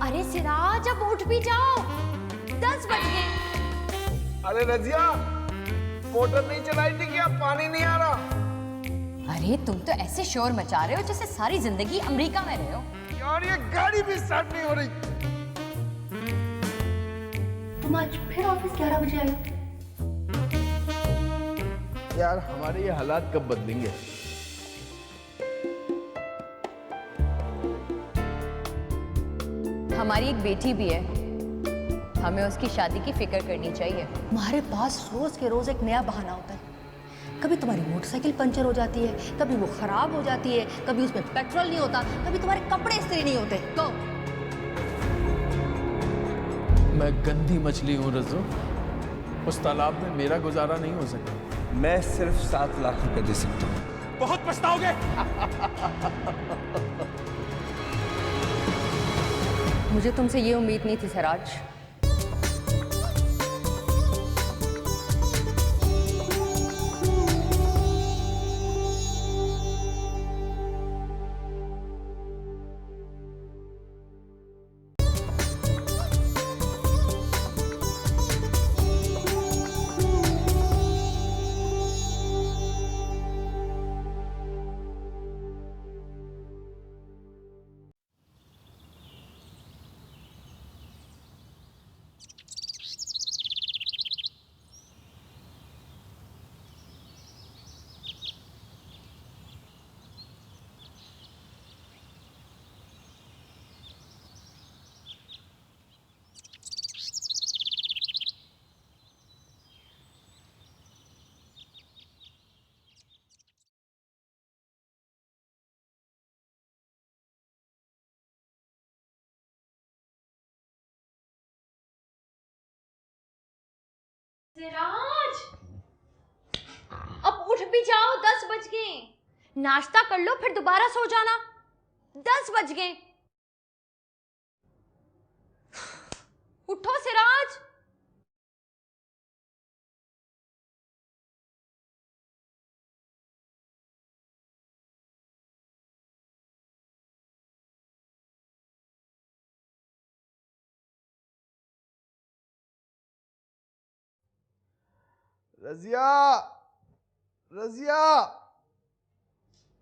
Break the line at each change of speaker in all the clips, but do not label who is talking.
अरे सिराज, अब उठ भी जाओ, 10 बज गए।
अरे रजिया, मोटर नहीं चलाई थी क्या? पानी नहीं आ रहा।
अरे तुम तो ऐसे शोर मचा रहे हो जैसे सारी जिंदगी अमेरिका में रहे हो।
यार ये गाड़ी भी स्टार्ट नहीं हो रही।
तुम आज फिर ऑफिस 11 बजे आए हो?
यार हमारे ये हालात कब बदलेंगे?
हमारी एक बेटी भी है, हमें उसकी शादी की फिक्र करनी चाहिए।
तुम्हारे पास रोज के रोज एक नया बहाना होता है। कभी तुम्हारी मोटरसाइकिल पंचर हो जाती है, कभी वो खराब हो जाती है, कभी उसमें पेट्रोल नहीं होता, कभी तुम्हारे कपड़े इस्त्री नहीं होते। तो
मैं गंदी मछली हूँ रजो, उस तालाब में मेरा गुजारा नहीं हो सकता।
मैं सिर्फ 7 लाख रुपए दे सकता हूँ।
बहुत पछताओगे।
मुझे तुमसे ये उम्मीद नहीं थी सिराज। सिराज, अब उठ भी जाओ, 10 बज गए। नाश्ता कर लो फिर दोबारा सो जाना, 10 बज गए। उठो सिराज।
रजिया, रजिया,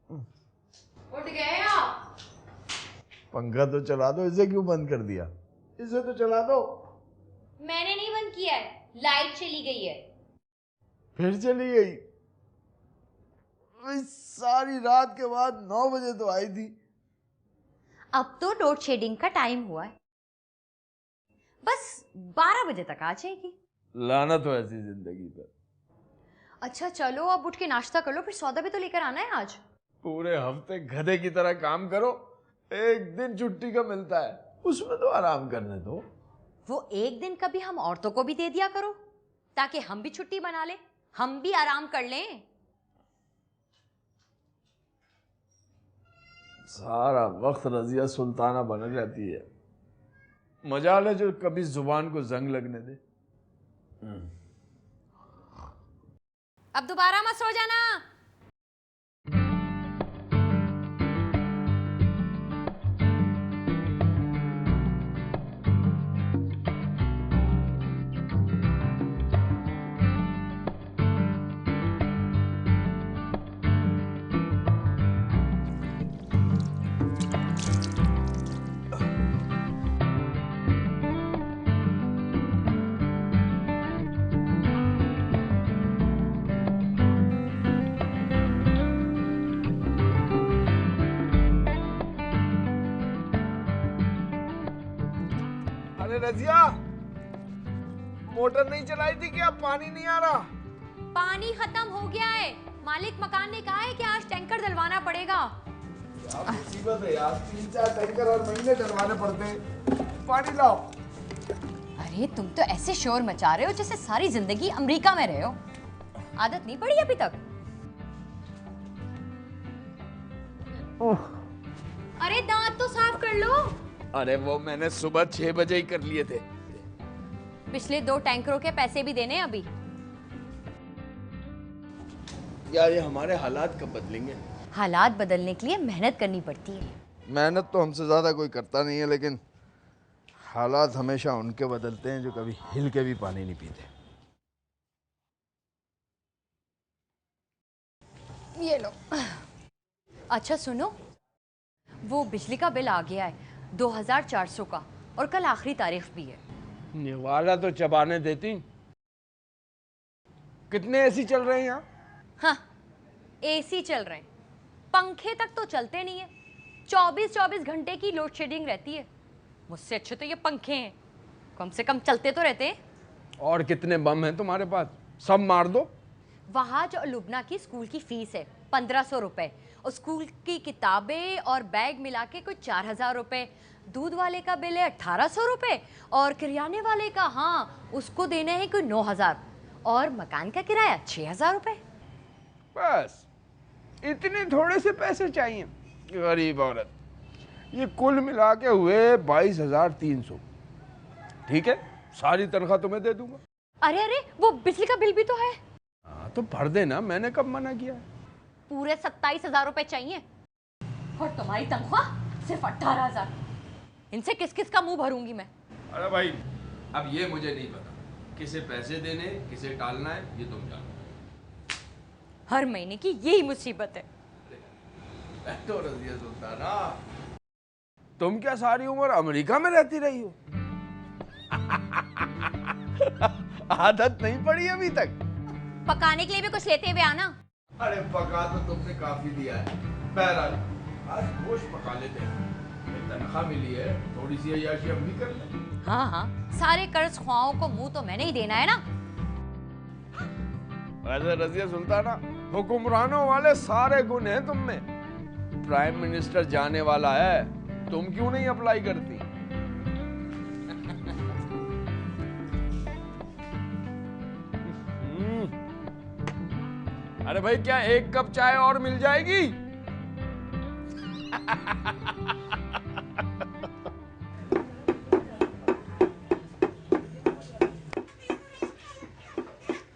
उठ गए आप?
पंखा तो चला दो, इसे क्यों बंद कर दिया? इसे तो चला दो।
मैंने नहीं बंद किया है, लाइट चली गई है।
फिर चली गई? इस सारी रात के बाद 9 बजे तो आई थी।
अब तो लोड शेडिंग का टाइम हुआ है, बस 12 बजे तक आ जाएगी।
लानत हो ऐसी जिंदगी पर।
अच्छा चलो, अब उठ के नाश्ता कर लो, फिर सौदा भी तो लेकर आना है आज।
पूरे हफ्ते गधे की तरह काम करो, एक दिन छुट्टी का मिलता है, उसमें तो आराम करने दो।
वो एक दिन कभी हम औरतों को भी दे दिया करो, ताकि हम भी छुट्टी बना ले, हम भी आराम कर लें।
सारा वक्त रजिया सुल्ताना बन रहती है। मजाल है जो कभी जुबान को जंग लगने दे।
अब दोबारा मत सो जाना।
रजिया, मोटर नहीं चलाई थी क्या? पानी नहीं आ रहा।
पानी खत्म हो गया है, मालिक मकान ने कहा है कि आज टैंकर डलवाना पड़ेगा।
मुसीबत है यार, 3-4 टैंकर और महीने डलवाने पड़ते हैं। पानी लाओ।
अरे तुम तो ऐसे शोर मचा रहे हो जैसे सारी जिंदगी अमेरिका में रहे हो। आदत नहीं पड़ी अभी तक? अरे दांत तो साफ कर लो।
अरे वो मैंने सुबह 6 बजे ही कर लिए थे।
पिछले 2 टैंकरों के पैसे भी देने अभी।
यार ये हमारे हालात कब बदलेंगे?
हालात बदलने के लिए मेहनत करनी पड़ती है।
मेहनत तो हमसे ज्यादा कोई करता नहीं है, लेकिन हालात हमेशा उनके बदलते हैं जो कभी हिल के भी पानी नहीं पीते।
ये लो। अच्छा सुनो, वो बिजली का बिल आ गया है 2400 का, और कल आखिरी तारीख भी है।
ये वाला तो चबाने देती। कितने एसी चल रहे हैं यहाँ?
हाँ, एसी चल रहे हैं, पंखे तक तो चलते नहीं है। 24-24 घंटे की लोड शेडिंग रहती है। मुझसे अच्छे तो ये पंखे हैं, कम से कम चलते तो रहते हैं।
और कितने बम हैं तुम्हारे पास? सब मार दो।
वहाँ जो लुबना की स्कूल की फीस है 1500 रुपए, और स्कूल की किताबें और बैग मिला के कोई 4000 रुपए, दूध वाले का बिल है 1800 रुपए, और किराने वाले का हाँ उसको देने हैं कोई 9000, और मकान का किराया 6000 रुपए।
बस इतने थोड़े से पैसे चाहिए? गरीब औरत। ये कुल मिला के हुए 22,300। ठीक है, सारी तनख्वाह तुम्हें दे दूंगा।
अरे अरे, वो बिजली का बिल भी तो है।
हाँ तो भर देना, मैंने कब मना किया?
पूरे 27,000 रुपए चाहिए, और तुम्हारी तनख्वाह सिर्फ 18,000। इनसे किस किस का मुंह भरूंगी मैं?
अरे भाई, अब ये मुझे नहीं पता किसे पैसे देने किसे टालना है, ये तुम जानो।
हर महीने की यही मुसीबत है।
तो रज़िया सुल्ताना, तुम क्या सारी उम्र अमेरिका में रहती रही हो? आदत नहीं पड़ी अभी तक?
पकाने के लिए भी कुछ लेते हुए आना।
अरे पका तो तुमने काफी दिया है। बहरहाल आज गोश्त पका लेते हैं, तनख्वाह मिली है, थोड़ी सी अय्याशी हम भी कर लें।
हाँ हाँ, सारे कर्ज ख्वाहों को मुंह तो मैंने ही देना है ना।
वैसे रज़िया सुल्ताना, हुक्मरानों वाले सारे गुण हैं तुम में। प्राइम मिनिस्टर जाने वाला है, तुम क्यों नहीं अप्लाई करती? अरे भाई, क्या एक कप चाय और मिल जाएगी?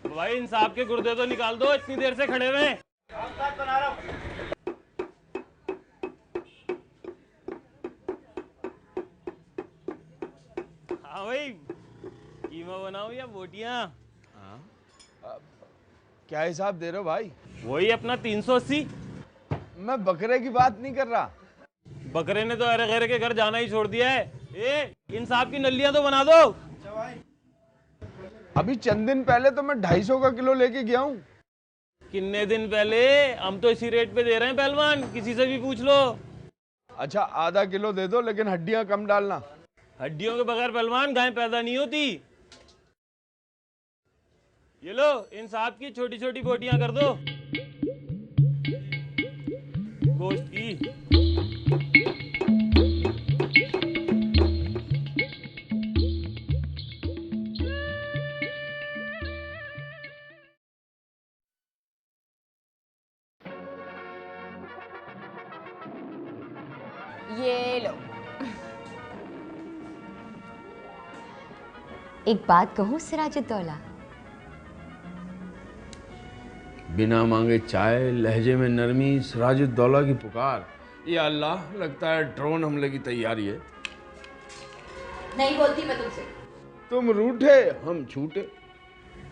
भाई इंसाफ के गुर्दे तो निकाल दो, इतनी देर से खड़े हुए। हाँ भाई, कीमा बनाओ या बोटियां?
क्या हिसाब दे रहे हो भाई?
वही अपना 380।
मैं बकरे की बात नहीं कर रहा।
बकरे ने तो अरे गहरे के घर जाना ही छोड़ दिया है। ए, इंसाफ की नलियां तो बना दो।
अभी चंद दिन पहले तो मैं 250 का किलो लेके गया हूँ।
कितने दिन पहले? हम तो इसी रेट पे दे रहे हैं पहलवान, किसी से भी पूछ लो।
अच्छा, आधा किलो दे दो, लेकिन हड्डियां कम डालना।
हड्डियों के बगैर पहलवान गाय पैदा नहीं होती। ये लो, इंसाफ की छोटी छोटी बोटियां कर दो गोश्त की।
ये लो। एक बात कहूँ सिराजुद्दौला,
बिना मांगे चाय, लहजे में नरमी, सिराजुद्दौला की पुकार। या अल्लाह, लगता है ड्रोन हमले की तैयारी है।
नहीं बोलती मैं तुमसे।
तुम रूठे, हम छूटे।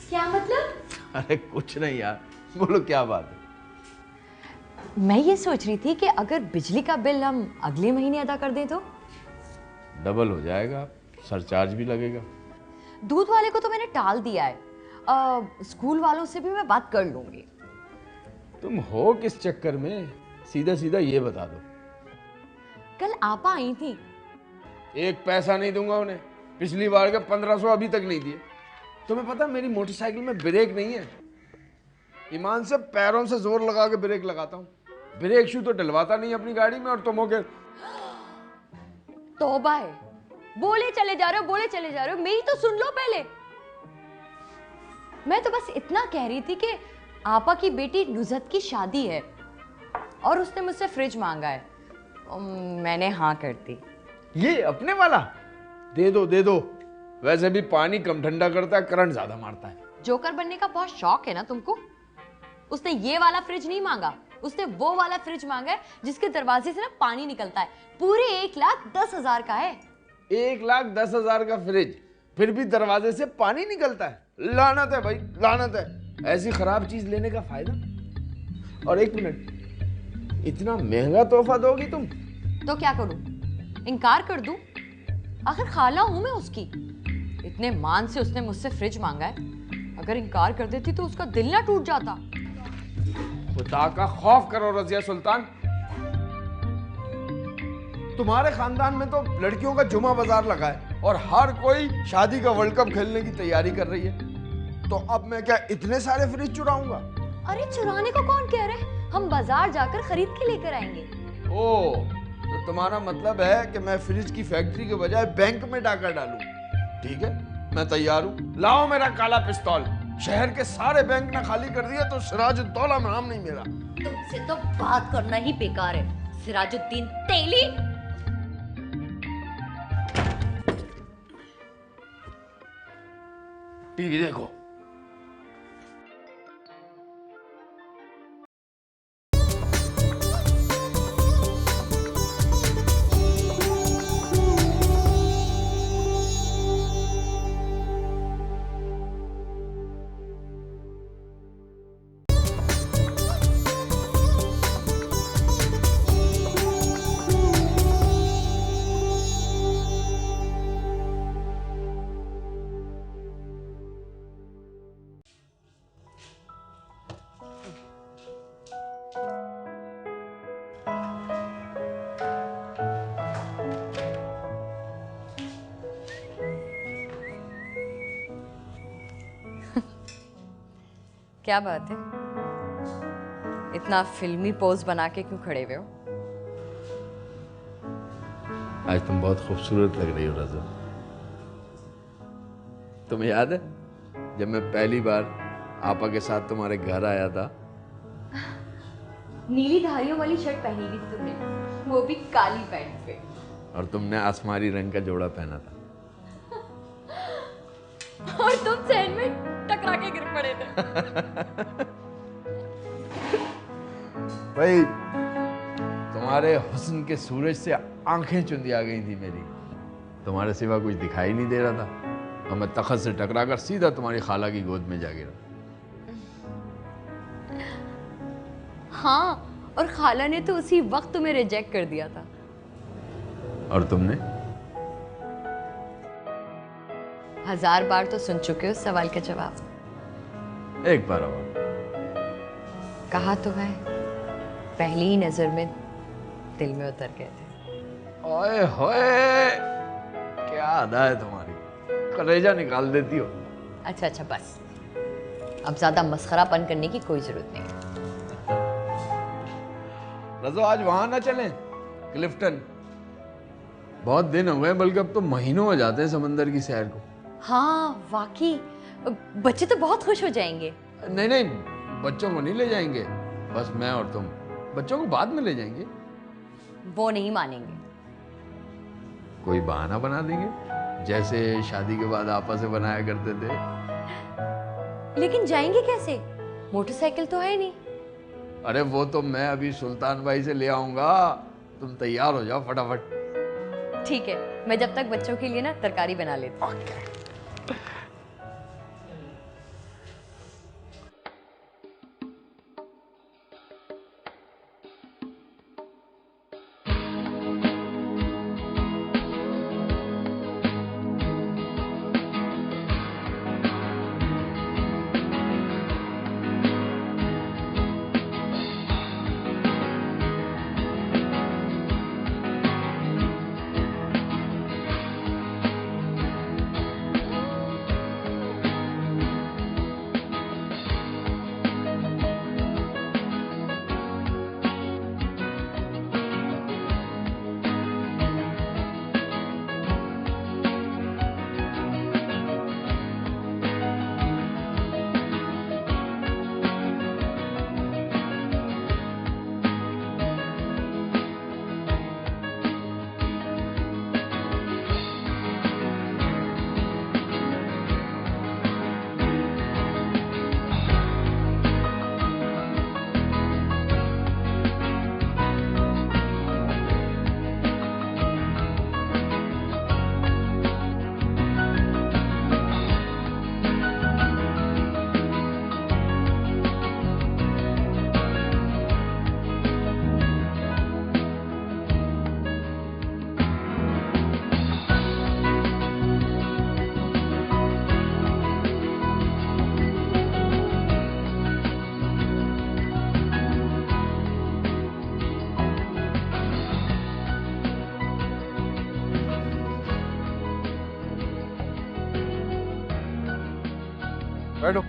क्या मतलब?
अरे कुछ नहीं यार, बोलो क्या बात है?
मैं ये सोच रही थी कि अगर बिजली का बिल हम अगले महीने अदा कर दें तो?
डबल हो जाएगा, सरचार्ज भी लगेगा।
दूध वाले को तो मैंने टाल दिया है, स्कूल वालों से भी मैं बात कर लूंगी।
तुम हो किस चक्कर में? सीधा सीधा ये बता दो।
कल आपा आई थी।
एक पैसा नहीं दूंगा उन्हें। पिछली बार के 1500 अभी तक नहीं दिए। तुम्हें पता मेरी मोटरसाइकिल में ब्रेक नहीं है। ईमान से पैरों से जोर लगा के ब्रेक लगाता हूँ, ब्रेक शू तो डलवाता नहीं अपनी गाड़ी में। और तुम हो के
तौबा है, बोले चले जा रहे हो, बोले चले जा रहे हो, मेरी तो सुन लो पहले। मैं तो बस इतना कह रही थी कि आपा की बेटी नुज़त की शादी है और उसने मुझसे फ्रिज मांगा है। मैंने हाँ कर दी।
ये अपने वाला? दे दो दे दो। वैसे भी पानी कम ठंडा करता है, करंट ज्यादा मारता है।
जोकर बनने का बहुत शौक है ना तुमको? उसने ये वाला फ्रिज नहीं मांगा, उसने वो वाला फ्रिज मांगा है जिसके दरवाजे से ना पानी निकलता है। पूरे 1,10,000 का है।
1,10,000 का फ्रिज, फिर भी दरवाजे से पानी निकलता है। लानत है भाई, लानत है। ऐसी खराब चीज लेने का फायदा। और एक मिनट, इतना महंगा तोहफा दोगी तुम?
तो क्या करूं? इनकार कर दूं? आखिर खाला हूं मैं उसकी। इतने मान से उसने मुझसे फ्रिज मांगा है, अगर इनकार कर देती तो उसका दिल ना टूट जाता।
खुदा का खौफ करो रजिया सुल्तान। तुम्हारे खानदान में तो लड़कियों का जुमा बाजार लगा है और हर कोई शादी का वर्ल्ड कप खेलने की तैयारी कर रही है। तो अब मैं क्या इतने सारे फ्रिज चुराऊंगा?
अरे चुराने को कौन कह रहे? हम बाजार जाकर खरीद के लेकर आएंगे।
ओ, तो तुम्हारा मतलब है कि मैं फ्रिज की फैक्ट्री के बजाय बैंक में डाका डालूं? ठीक है, मैं तैयार हूं। लाओ मेरा काला पिस्तौल। शहर के सारे बैंक ने खाली कर दिया तो सिराजुद्दौला नाम नहीं मेरा।
तुमसे तो बात करना ही बेकार है, सिराजुद्दीन तेली।
टीवी देखो।
क्या बात है, इतना फिल्मी पोज बना के क्यों खड़े हुए हो?
आज तुम बहुत खूबसूरत लग रही हो रज़ा। तुम्हें याद है जब मैं पहली बार आपा के साथ तुम्हारे घर आया था?
नीली धारियों वाली शर्ट पहनी हुई थी तुमने, वो भी काली पैंट पे।
और तुमने आसमानी रंग का जोड़ा पहना था।
और तुम सहन में टकरा के गिर पड़े थे।
भाई, तुम्हारे हुस्न के सूरज से आंखें चुंधिया गई थी मेरी। तुम्हारे सिवा कुछ दिखाई नहीं दे रहा था और मैं तख्त से टकराकर सीधा तुम्हारी खाला की गोद में जा गिरा।
हाँ, और खाला ने तो उसी वक्त तुम्हें रिजेक्ट कर दिया था।
और तुमने?
1000 बार तो सुन चुके हो इस सवाल के जवाब।
एक बार और।
कहा तो है, पहली ही नजर में दिल में उतर गए थे।
ओए होए, क्या अदा है तुम्हारी, कलेजा निकाल देती हो।
अच्छा अच्छा बस, अब ज्यादा मस्खरापन करने की कोई जरूरत नहीं है।
रज़ो, आज वहां ना चलें, क्लिफ्टन? बहुत दिन हो गए, बल्कि अब तो महीनों हो जाते हैं समंदर की सैर को।
हाँ वाकई, बच्चे तो बहुत खुश हो जाएंगे।
नहीं नहीं, बच्चों को नहीं ले जाएंगे, बस मैं और तुम। बच्चों को बाद में ले जाएंगे।
वो नहीं मानेंगे।
कोई बहाना बना देंगे, जैसे शादी के बाद आपस में बनाया करते थे।
लेकिन जाएंगे कैसे? मोटरसाइकिल तो है नहीं।
अरे वो तो मैं अभी सुल्तान भाई से ले आऊंगा, तुम तैयार हो जाओ फटाफट।
ठीक है, मैं जब तक बच्चों के लिए ना तरकारी बना लेती हूँ।
बैठो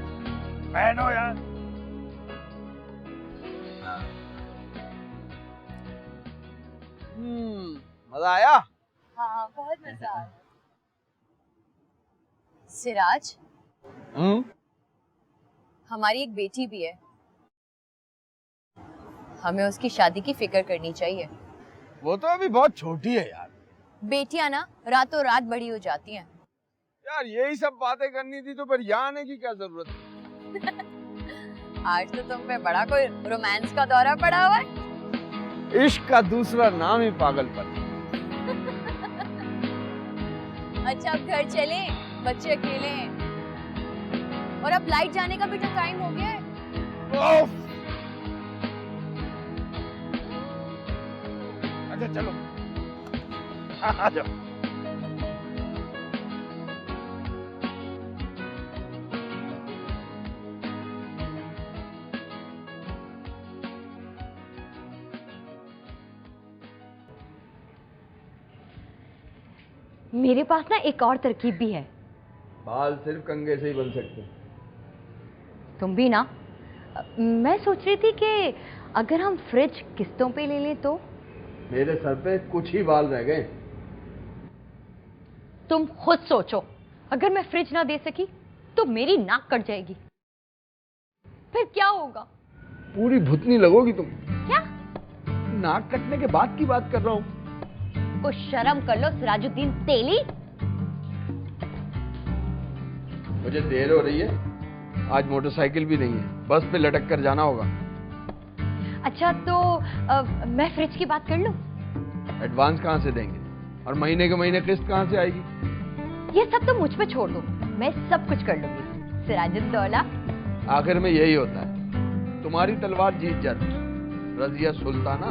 बैठो यार। मजा आया?
हाँ, बहुत मजा आया। सिराज, हमारी एक बेटी भी है, हमें उसकी शादी की फिक्र करनी चाहिए।
वो तो अभी बहुत छोटी है यार।
बेटियां ना रातों रात बड़ी हो जाती हैं।
यार यही सब बातें करनी थी तो फिर यहाँ आने की क्या जरूरत है?
आज तो तुम पे बड़ा कोई रोमांस का दौरा पड़ा हुआ है।
इश्क का दूसरा नाम ही पागलपन।
अच्छा, अब घर चले, बच्चे अकेले हैं और अब लाइट जाने का भी तो टाइम हो गया है।
अच्छा चलो आ जाओ।
मेरे पास ना एक और तरकीब भी है।
बाल सिर्फ कंघे से ही बन सकते हैं।
तुम भी ना। मैं सोच रही थी कि अगर हम फ्रिज किस्तों पे ले लें तो।
मेरे सर पे कुछ ही बाल रह गए।
तुम खुद सोचो, अगर मैं फ्रिज ना दे सकी तो मेरी नाक कट जाएगी, फिर क्या होगा?
पूरी भुतनी लगोगी तुम।
क्या?
नाक कटने के बाद की बात कर रहा हूँ।
कुछ शर्म कर लो सिराजुद्दीन तेली।
मुझे देर हो रही है, आज मोटरसाइकिल भी नहीं है, बस पे लटक कर जाना होगा।
अच्छा तो मैं फ्रिज की बात कर लूं?
एडवांस कहाँ से देंगे और महीने के महीने किस्त कहाँ से आएगी?
ये सब तो मुझ पे छोड़ दो, मैं सब कुछ कर लूंगी सिराजुद्दौला।
आखिर में यही होता है, तुम्हारी तलवार जीत जाती है रजिया सुल्ताना।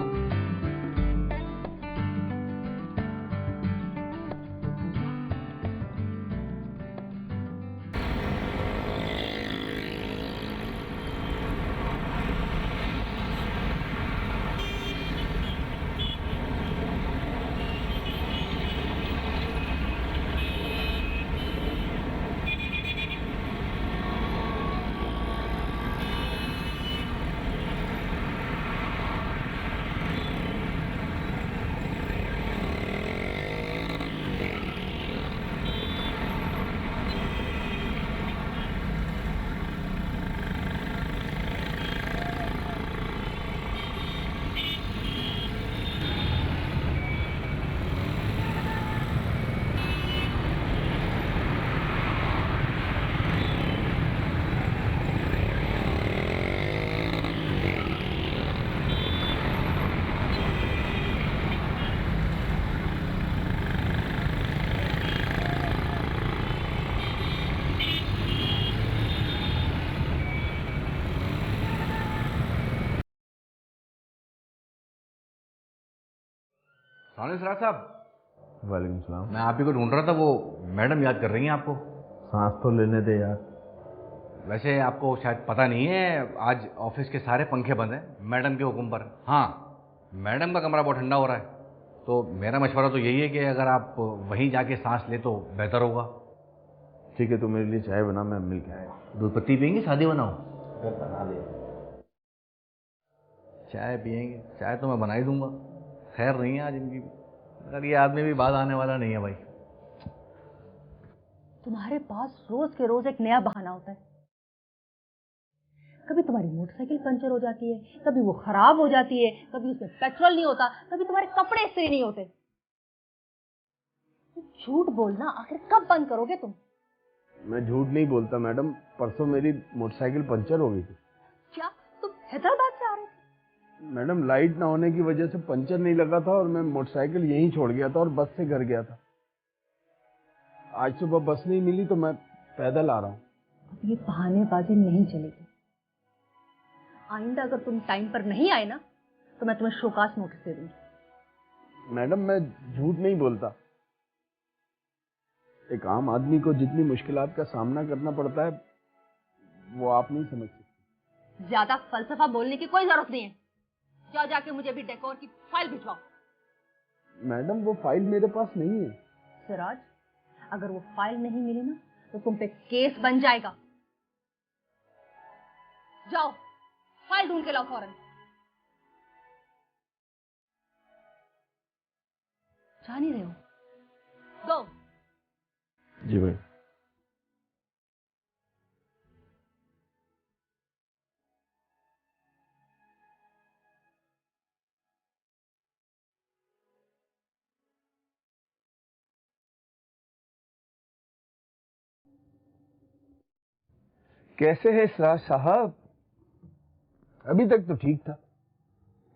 सिराज साहब।
वालेकुम सलाम।
मैं आप ही को ढूंढ रहा था, वो मैडम याद कर रही हैं आपको।
सांस तो लेने दे यार।
वैसे आपको शायद पता नहीं है, आज ऑफिस के सारे पंखे बंद हैं मैडम के हुक्म पर। हाँ, मैडम का कमरा बहुत ठंडा हो रहा है, तो मेरा मशवरा तो यही है कि अगर आप वहीं जाके सांस ले तो बेहतर होगा।
ठीक है, तो मेरे लिए चाय बना, मैं मिल के आया।
दूध पत्ती पियेंगे, सादी बनाऊँ? चाय पियेंगे? चाय तो मैं बना ही दूंगा। खैर नहीं है आज इनकी, अगर ये आदमी भी बात आने वाला नहीं है भाई।
तुम्हारे पास रोज के रोज एक नया बहाना होता है। कभी तुम्हारी मोटरसाइकिल पंचर हो जाती है, कभी वो खराब हो जाती है, कभी उसमें पेट्रोल नहीं होता, कभी तुम्हारे कपड़े इस्त्री नहीं होते। झूठ बोलना आखिर कब बंद करोगे तुम?
मैं झूठ नहीं बोलता मैडम, परसों मेरी मोटरसाइकिल पंचर हो गई थी।
क्या तुम हैदराबाद से आ रहे थे?
मैडम, लाइट ना होने की वजह से पंचर नहीं लगा था और मैं मोटरसाइकिल यहीं छोड़ गया था और बस से घर गया था। आज सुबह बस नहीं मिली तो मैं पैदल आ रहा हूँ।
अब ये बहानेबाजी नहीं चलेगी। आइंदा अगर तुम टाइम पर नहीं आए ना तो मैं तुम्हें शोकास नोटिस दे दूंगी।
मैडम, मैं झूठ नहीं बोलता। एक आम आदमी को जितनी मुश्किलात का सामना करना पड़ता है वो आप नहीं समझ सकते।
ज्यादा फलसफा बोलने की कोई जरूरत नहीं है। जाओ जाके मुझे अभी डेकोर की फाइल भिजवाओ।
मैडम, वो फाइल मेरे पास नहीं है।
सिराज, अगर वो फाइल नहीं मिली ना तो तुम पे केस बन जाएगा। जाओ फाइल ढूंढ के लाओ फौरन। जा नहीं रहे हो? गो।
जी भाई। कैसे है सिराज साहब? अभी तक तो ठीक था,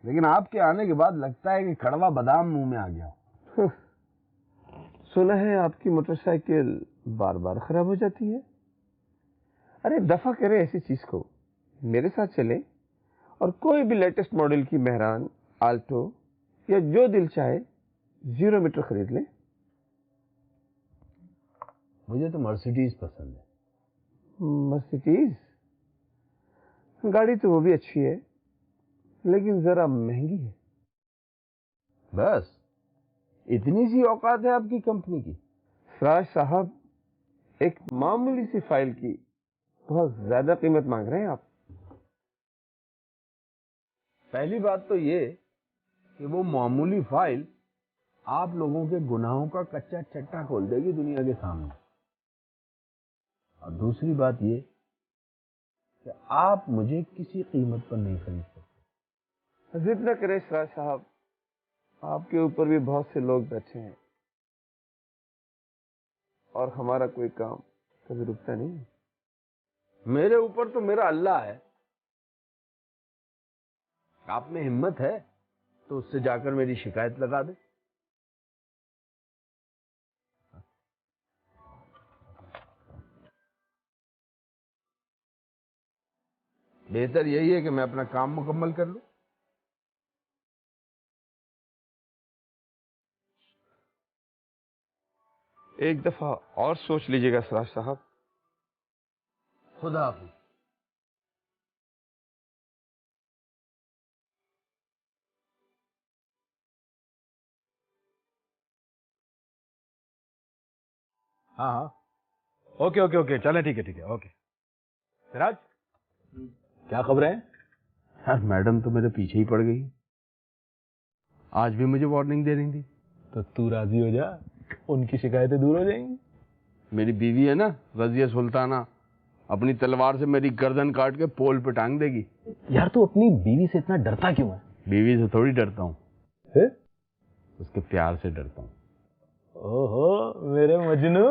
लेकिन आपके आने के बाद लगता है कि कड़वा बादाम मुंह में आ गया। सुना है आपकी मोटरसाइकिल बार बार खराब हो जाती है। अरे दफा करे ऐसी चीज को, मेरे साथ चले और कोई भी लेटेस्ट मॉडल की मेहरान, आल्टो या जो दिल चाहे 0 मीटर खरीद ले। मुझे तो मर्सिडीज पसंद है। मर्सिडीज गाड़ी तो वो भी अच्छी है, लेकिन जरा महंगी है। बस इतनी सी औकात है आपकी कंपनी की? सिराज साहब, एक मामूली सी फाइल की बहुत ज्यादा कीमत मांग रहे हैं आप। पहली बात तो ये कि वो मामूली फाइल आप लोगों के गुनाहों का कच्चा चट्टा खोल देगी दुनिया के सामने। और दूसरी बात ये कि आप मुझे किसी कीमत पर नहीं खरीद सकते। जिद न करें सिराज साहब, आपके ऊपर भी बहुत से लोग बैठे हैं और हमारा कोई काम कभी रुकता नहीं। मेरे ऊपर तो मेरा अल्लाह है। आप में हिम्मत है तो उससे जाकर मेरी शिकायत लगा दे। बेहतर यही है कि मैं अपना काम मुकम्मल कर लूं। एक दफा और सोच लीजिएगा सिराज साहब। खुदा हाफिज।
हाँ हाँ, ओके ओके ओके, चलें, ठीक है ओके। सिराज, क्या खबर है?
यार मैडम तो मेरे पीछे ही पड़ गई। आज भी मुझे वार्निंग दे रही थी।
तो तू राजी हो जा, उनकी शिकायतें दूर हो जाएंगी।
मेरी बीवी है ना, रजिया सुल्ताना, अपनी तलवार से मेरी गर्दन काट के पोल पे टांग देगी।
यार तू अपनी बीवी से इतना डरता क्यों है?
बीवी से थोड़ी डरता हूँ,
है?
उसके प्यार से डरता हूँ।
ओहो मेरे मजनू।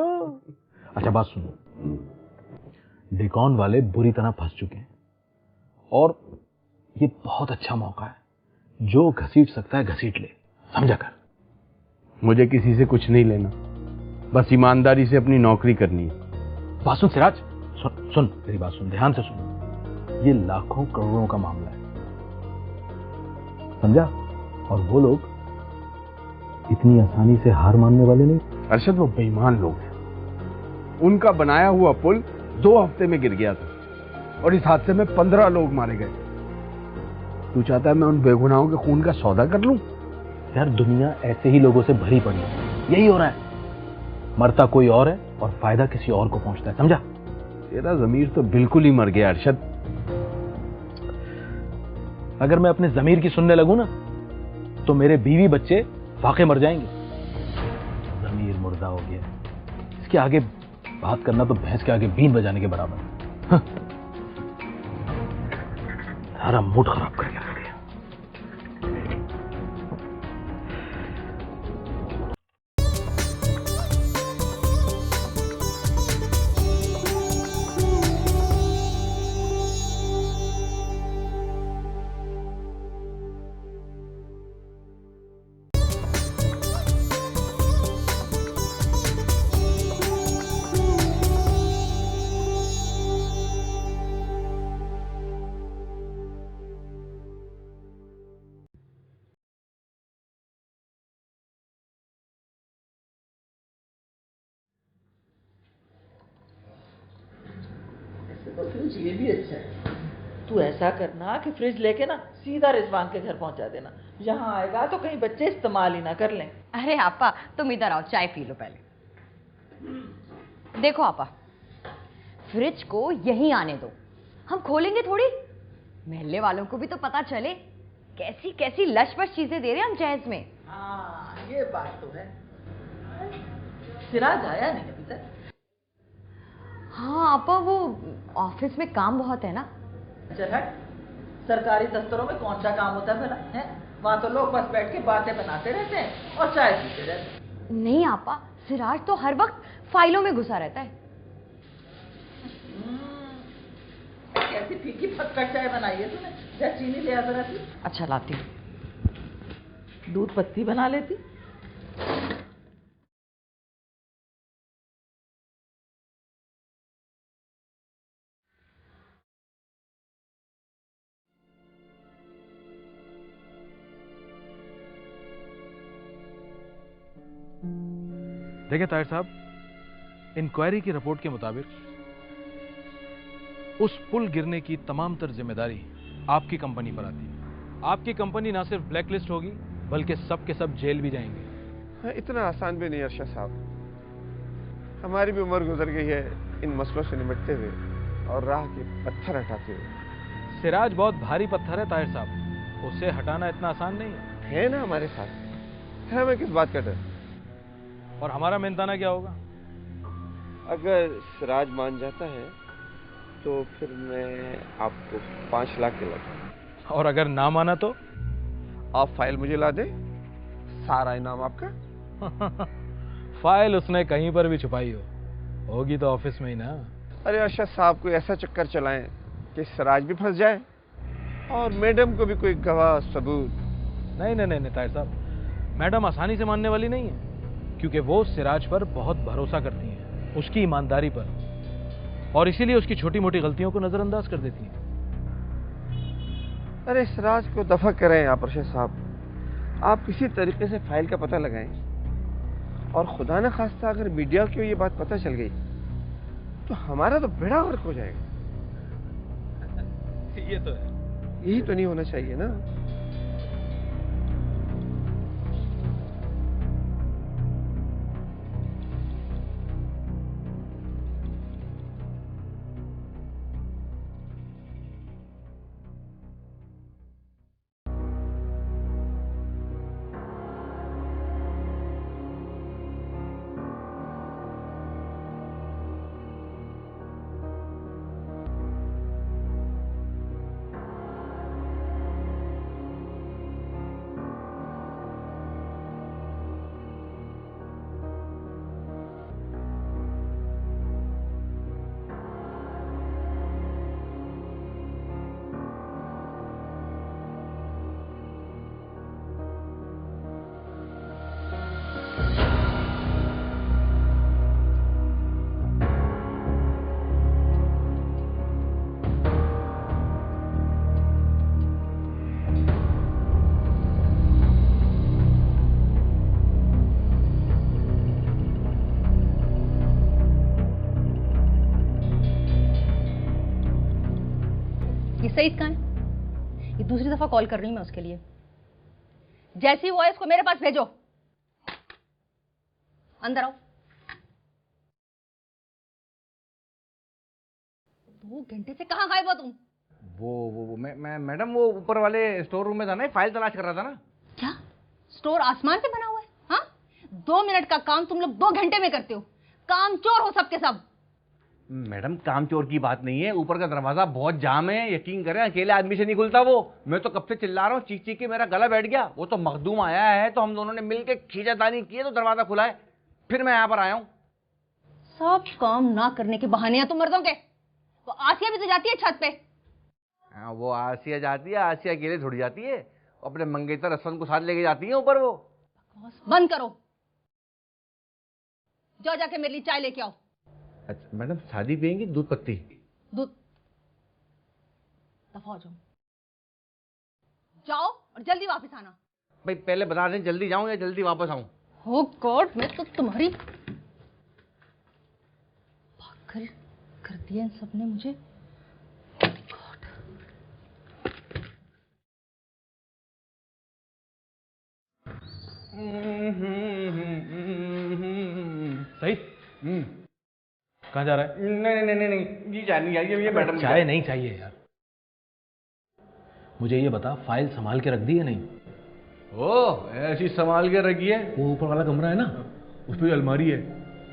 अच्छा बात सुनो, डिकॉन वाले बुरी तरह फंस चुके हैं और ये बहुत अच्छा मौका है। जो घसीट सकता है घसीट ले, समझा कर।
मुझे किसी से कुछ नहीं लेना, बस ईमानदारी से अपनी नौकरी करनी है।
बात सुन सिराज, सुन मेरी बात सुन, ध्यान से सुन। ये लाखों करोड़ों का मामला है, समझा? और वो लोग इतनी आसानी से हार मानने वाले नहीं।
अरशद, वो बेईमान लोग हैं। उनका बनाया हुआ पुल 2 हफ्ते में गिर गया था और इस हादसे में 15 लोग मारे गए। तू चाहता है मैं उन बेगुनाहों के खून का सौदा कर लूं?
यार दुनिया ऐसे ही लोगों से भरी पड़ी है, यही हो रहा है। मरता कोई और है और फायदा किसी और को पहुंचता है, समझा?
तेरा ज़मीर तो बिल्कुल ही मर गया अरशद।
अगर मैं अपने ज़मीर की सुनने लगूं ना तो मेरे बीवी बच्चे वाकई मर जाएंगे। ज़मीर मुर्दा हो गया, इसके आगे बात करना तो भैंस के आगे बीन बजाने के बराबर है। सारा मूड खराब करके रख दिया।
तो फ्रिज ये भी अच्छा है। तू ऐसा करना कि फ्रिज लेके ना सीधा रिजवान के घर पहुंचा देना। यहाँ आएगा तो कहीं बच्चे इस्तेमाल ही ना कर लें।
अरे आपा, तुम इधर आओ, चाय पी लो पहले। देखो आपा, फ्रिज को यहीं आने दो, हम खोलेंगे थोड़ी। महल्ले वालों को भी तो पता चले कैसी कैसी लश-बश चीजें दे रहे हैं हम जहेज में।
हाँ, ये बात तो है। सिराज आया नहीं अभी तक।
हाँ आपा, वो ऑफिस में काम बहुत है ना।
चल हट, सरकारी दफ्तरों में कौन सा काम होता है भला है? वहाँ तो लोग बस बैठ के बातें बनाते रहते हैं और चाय पीते रहते हैं।
नहीं आपा, सिराज तो हर वक्त फाइलों में घुसा रहता है।
कैसी फीकी फटका चाय बनाई है तूने? जा चीनी ले आ जरा सी। अच्छा लाती हूँ। दूध पत्ती बना लेती।
देखिए ताहिर साहब, इंक्वायरी की रिपोर्ट के मुताबिक उस पुल गिरने की तमाम तर जिम्मेदारी आपकी कंपनी पर आती है। आपकी कंपनी ना सिर्फ ब्लैकलिस्ट होगी बल्कि सब के सब जेल भी जाएंगे।
हाँ, इतना आसान भी नहीं अरशद साहब। हमारी भी उम्र गुजर गई है इन मसलों से निपटते हुए और राह के पत्थर हटाते हुए।
सिराज बहुत भारी पत्थर है ताहिर साहब, उसे हटाना इतना आसान नहीं
है ना हमारे साथ, है हमें किस बात का डर।
और हमारा मेहनताना क्या होगा?
अगर सिराज मान जाता है तो फिर मैं आपको 5 लाख दिलाऊंगा।
और अगर ना माना तो?
आप फाइल मुझे ला दे, सारा इनाम आपका।
फाइल उसने कहीं पर भी छुपाई होगी तो ऑफिस में ही ना।
अरे अरशद साहब, कोई ऐसा चक्कर चलाएं कि सिराज भी फंस जाए और मैडम को भी कोई गवाह सबूत।
नहीं नहीं नहीं ताहिर साहब, मैडम आसानी से मानने वाली नहीं है, क्योंकि वो सिराज पर बहुत भरोसा करती हैं, उसकी ईमानदारी पर, और इसीलिए उसकी छोटी मोटी गलतियों को नजरअंदाज कर देती हैं।
अरे सिराज को दफा करें आप अरशद साहब। आप किसी तरीके से फाइल का पता लगाएं, और खुदा न खास्ता अगर मीडिया को ये बात पता चल गई तो हमारा तो बेड़ा गर्क हो जाएगा।
ये तो है।
यही तो नहीं होना चाहिए ना।
ये सईद कहाँ है? ये दूसरी दफा कॉल कर रही हूं मैं उसके लिए। जैसी वो है इसको मेरे पास भेजो। अंदर आओ। 2 घंटे से कहाँ गायब हो तुम?
मैं मैडम वो ऊपर वाले स्टोर रूम में था ना, फाइल तलाश कर रहा था ना।
क्या स्टोर आसमान पे बना हुआ है? हाँ, 2 मिनट का काम तुम लोग 2 घंटे में करते हो। काम चोर हो सबके सब।
मैडम काम चोर की बात नहीं है, ऊपर का दरवाजा बहुत जाम है, यकीन करें अकेले आदमी से नहीं खुलता वो। मैं तो कब से चिल्ला रहा हूँ, चीख चीख के मेरा गला बैठ गया। वो तो मखदूम आया है तो हम दोनों ने मिलकर खींचातानी की तो दरवाजा खुला है, फिर मैं यहाँ पर आया हूँ।
सब काम ना करने के बहाने हैं तुम मर्दों के। वो आसिया भी तो जाती है छत पे।
हाँ, वो आसिया जाती है, आसिया अकेले थोड़ी जाती है, अपने मंगेतर रसन को साथ लेके जाती है ऊपर वो।
बंद करो, जाओ जाके मेरे लिए चाय लेके आओ।
अच्छा मैडम, शादी पियेंगी दूध पत्ती?
दूध? दफा हो जाओ, जाओ और जल्दी वापस आना।
भाई पहले बता दें जल्दी जाऊं या जल्दी वापस आऊं?
हो गॉड, मैं तो तुम्हारी पागल कर दिया इन सब ने मुझे। गॉड।
सही। कहाँ जा रहा है?
नहीं नहीं नहीं नहीं, ये चाय नहीं चाहिए, ये मैडम
चाय नहीं चाहिए यार। मुझे ये बता, फाइल संभाल के रख दी है नहीं?
ओह, ऐसी संभाल के रखी है। वो ऊपर वाला कमरा है ना, उस पे अलमारी है,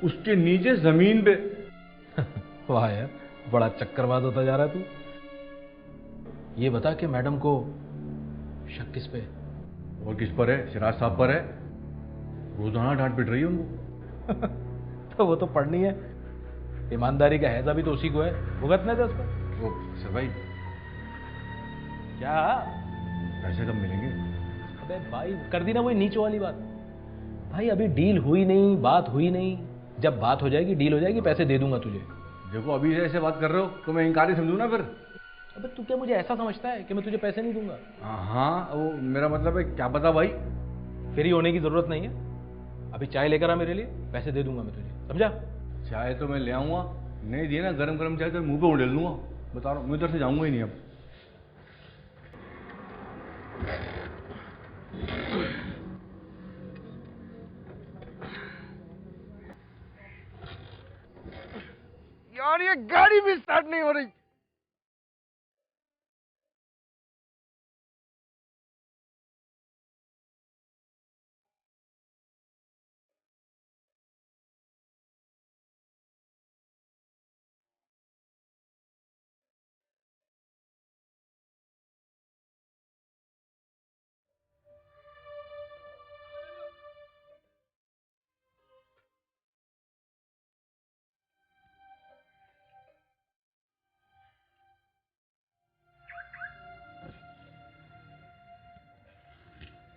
उसके नीचे जमीन पे।
वाह यार, बड़ा चक्करबाज होता जा रहा है तू। ये बता कि मैडम को शक किस पे?
और किस पर है? सिराज साहब पर है। रोजाना डांट पिट रही है उनको।
तो वो तो पढ़नी है, ईमानदारी का हैजा भी तो उसी को है, भुगतने दे उस पर।
वो सर भाई,
क्या
पैसे कब मिलेंगे?
अबे भाई, कर दी ना वही नीचे वाली बात। भाई अभी डील हुई नहीं, बात हुई नहीं, जब बात हो जाएगी, डील हो जाएगी, पैसे दे दूंगा तुझे।
देखो अभी से ऐसे बात कर रहे हो तो मैं इनकारी समझू ना फिर।
अबे तू क्या मुझे ऐसा समझता है कि मैं तुझे पैसे नहीं दूंगा?
हाँ, वो मेरा मतलब है, क्या पता भाई।
फ्री होने की जरूरत नहीं है, अभी चाय लेकर आ मेरे लिए, पैसे दे दूंगा मैं तुझे, समझा?
चाय तो मैं ले आऊंगा, नहीं दिए ना गरम गरम चाय तो मुंह पे उड़ेल दूंगा। बता रहा हूँ, मैं इधर से जाऊंगा ही नहीं अब।
यार ये गाड़ी भी स्टार्ट नहीं हो रही।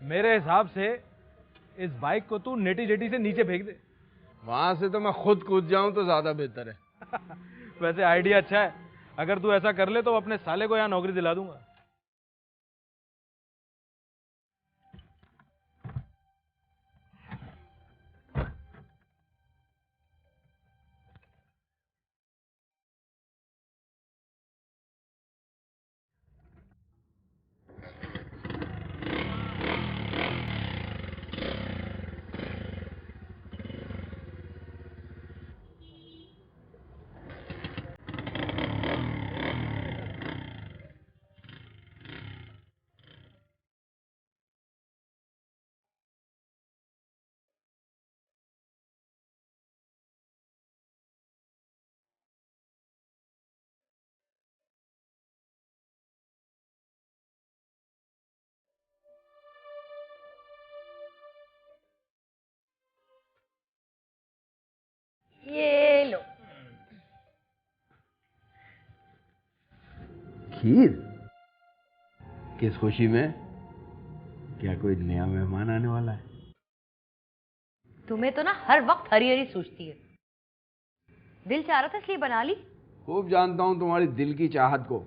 मेरे हिसाब से इस बाइक को तू नेटी जेटी से नीचे फेंक दे।
वहां से तो मैं खुद कूद जाऊं तो ज्यादा बेहतर है।
वैसे आइडिया अच्छा है, अगर तू ऐसा कर ले तो अपने साले को यहाँ नौकरी दिला दूंगा।
ये लो।
खीर? किस खुशी में? क्या कोई नया मेहमान आने वाला है?
तुम्हें तो ना हर वक्त हरी हरी सूझती है। दिल चाह रहा था इसलिए बना ली।
खूब जानता हूं तुम्हारी दिल की चाहत को।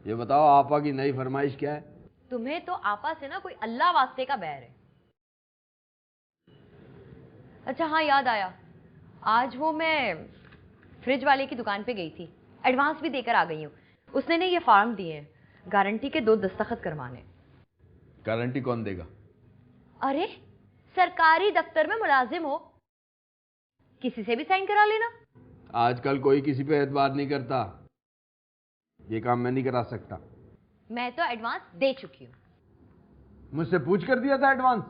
ये बताओ, आपा की नई फरमाइश क्या है?
तुम्हें तो आपा से ना कोई अल्लाह वास्ते का बैर है। अच्छा हाँ, याद आया, आज वो मैं फ्रिज वाले की दुकान पे गई थी, एडवांस भी देकर आ गई हूँ। उसने ने ये फॉर्म दिए हैं, गारंटी के 2 दस्तखत करवाने।
गारंटी कौन देगा?
अरे सरकारी दफ्तर में मुलाजिम हो, किसी से भी साइन करा लेना।
आजकल कोई किसी पे एतबार नहीं करता, ये काम मैं नहीं करा सकता।
मैं तो एडवांस दे चुकी हूँ।
मुझसे पूछ कर दिया था एडवांस?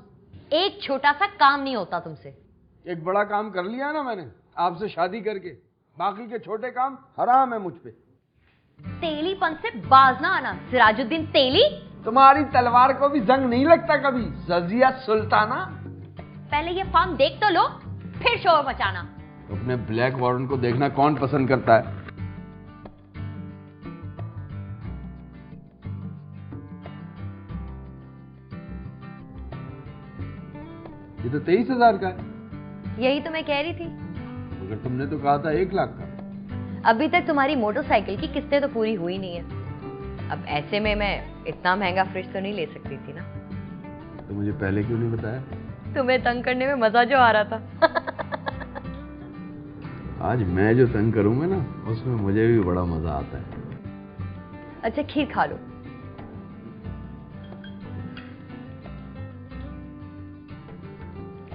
एक छोटा सा काम नहीं होता तुमसे।
एक बड़ा काम कर लिया ना मैंने आपसे शादी करके, बाकी के छोटे काम हराम है मुझ पे।
तेलीपन से बाज ना आना, सिराजुद्दीन तेली।
तुम्हारी तलवार को भी जंग नहीं लगता कभी, रजिया सुल्ताना।
पहले ये फॉर्म देख तो लो, फिर शोर मचाना।
अपने ब्लैक वारंट को देखना कौन पसंद करता है? ये तो 23,000 का है।
यही तो मैं कह रही थी।
मगर तुमने तो कहा था 1 लाख का।
अभी तक तुम्हारी मोटरसाइकिल की किस्तें तो पूरी हुई नहीं है। अब ऐसे में मैं इतना महंगा फ्रिज तो नहीं ले सकती थी ना।
तो मुझे पहले क्यों नहीं बताया?
तुम्हें तंग करने में मजा जो आ रहा था।
आज मैं जो तंग करूंगा ना, उसमें मुझे भी बड़ा मजा आता है।
अच्छा खीर खा लो।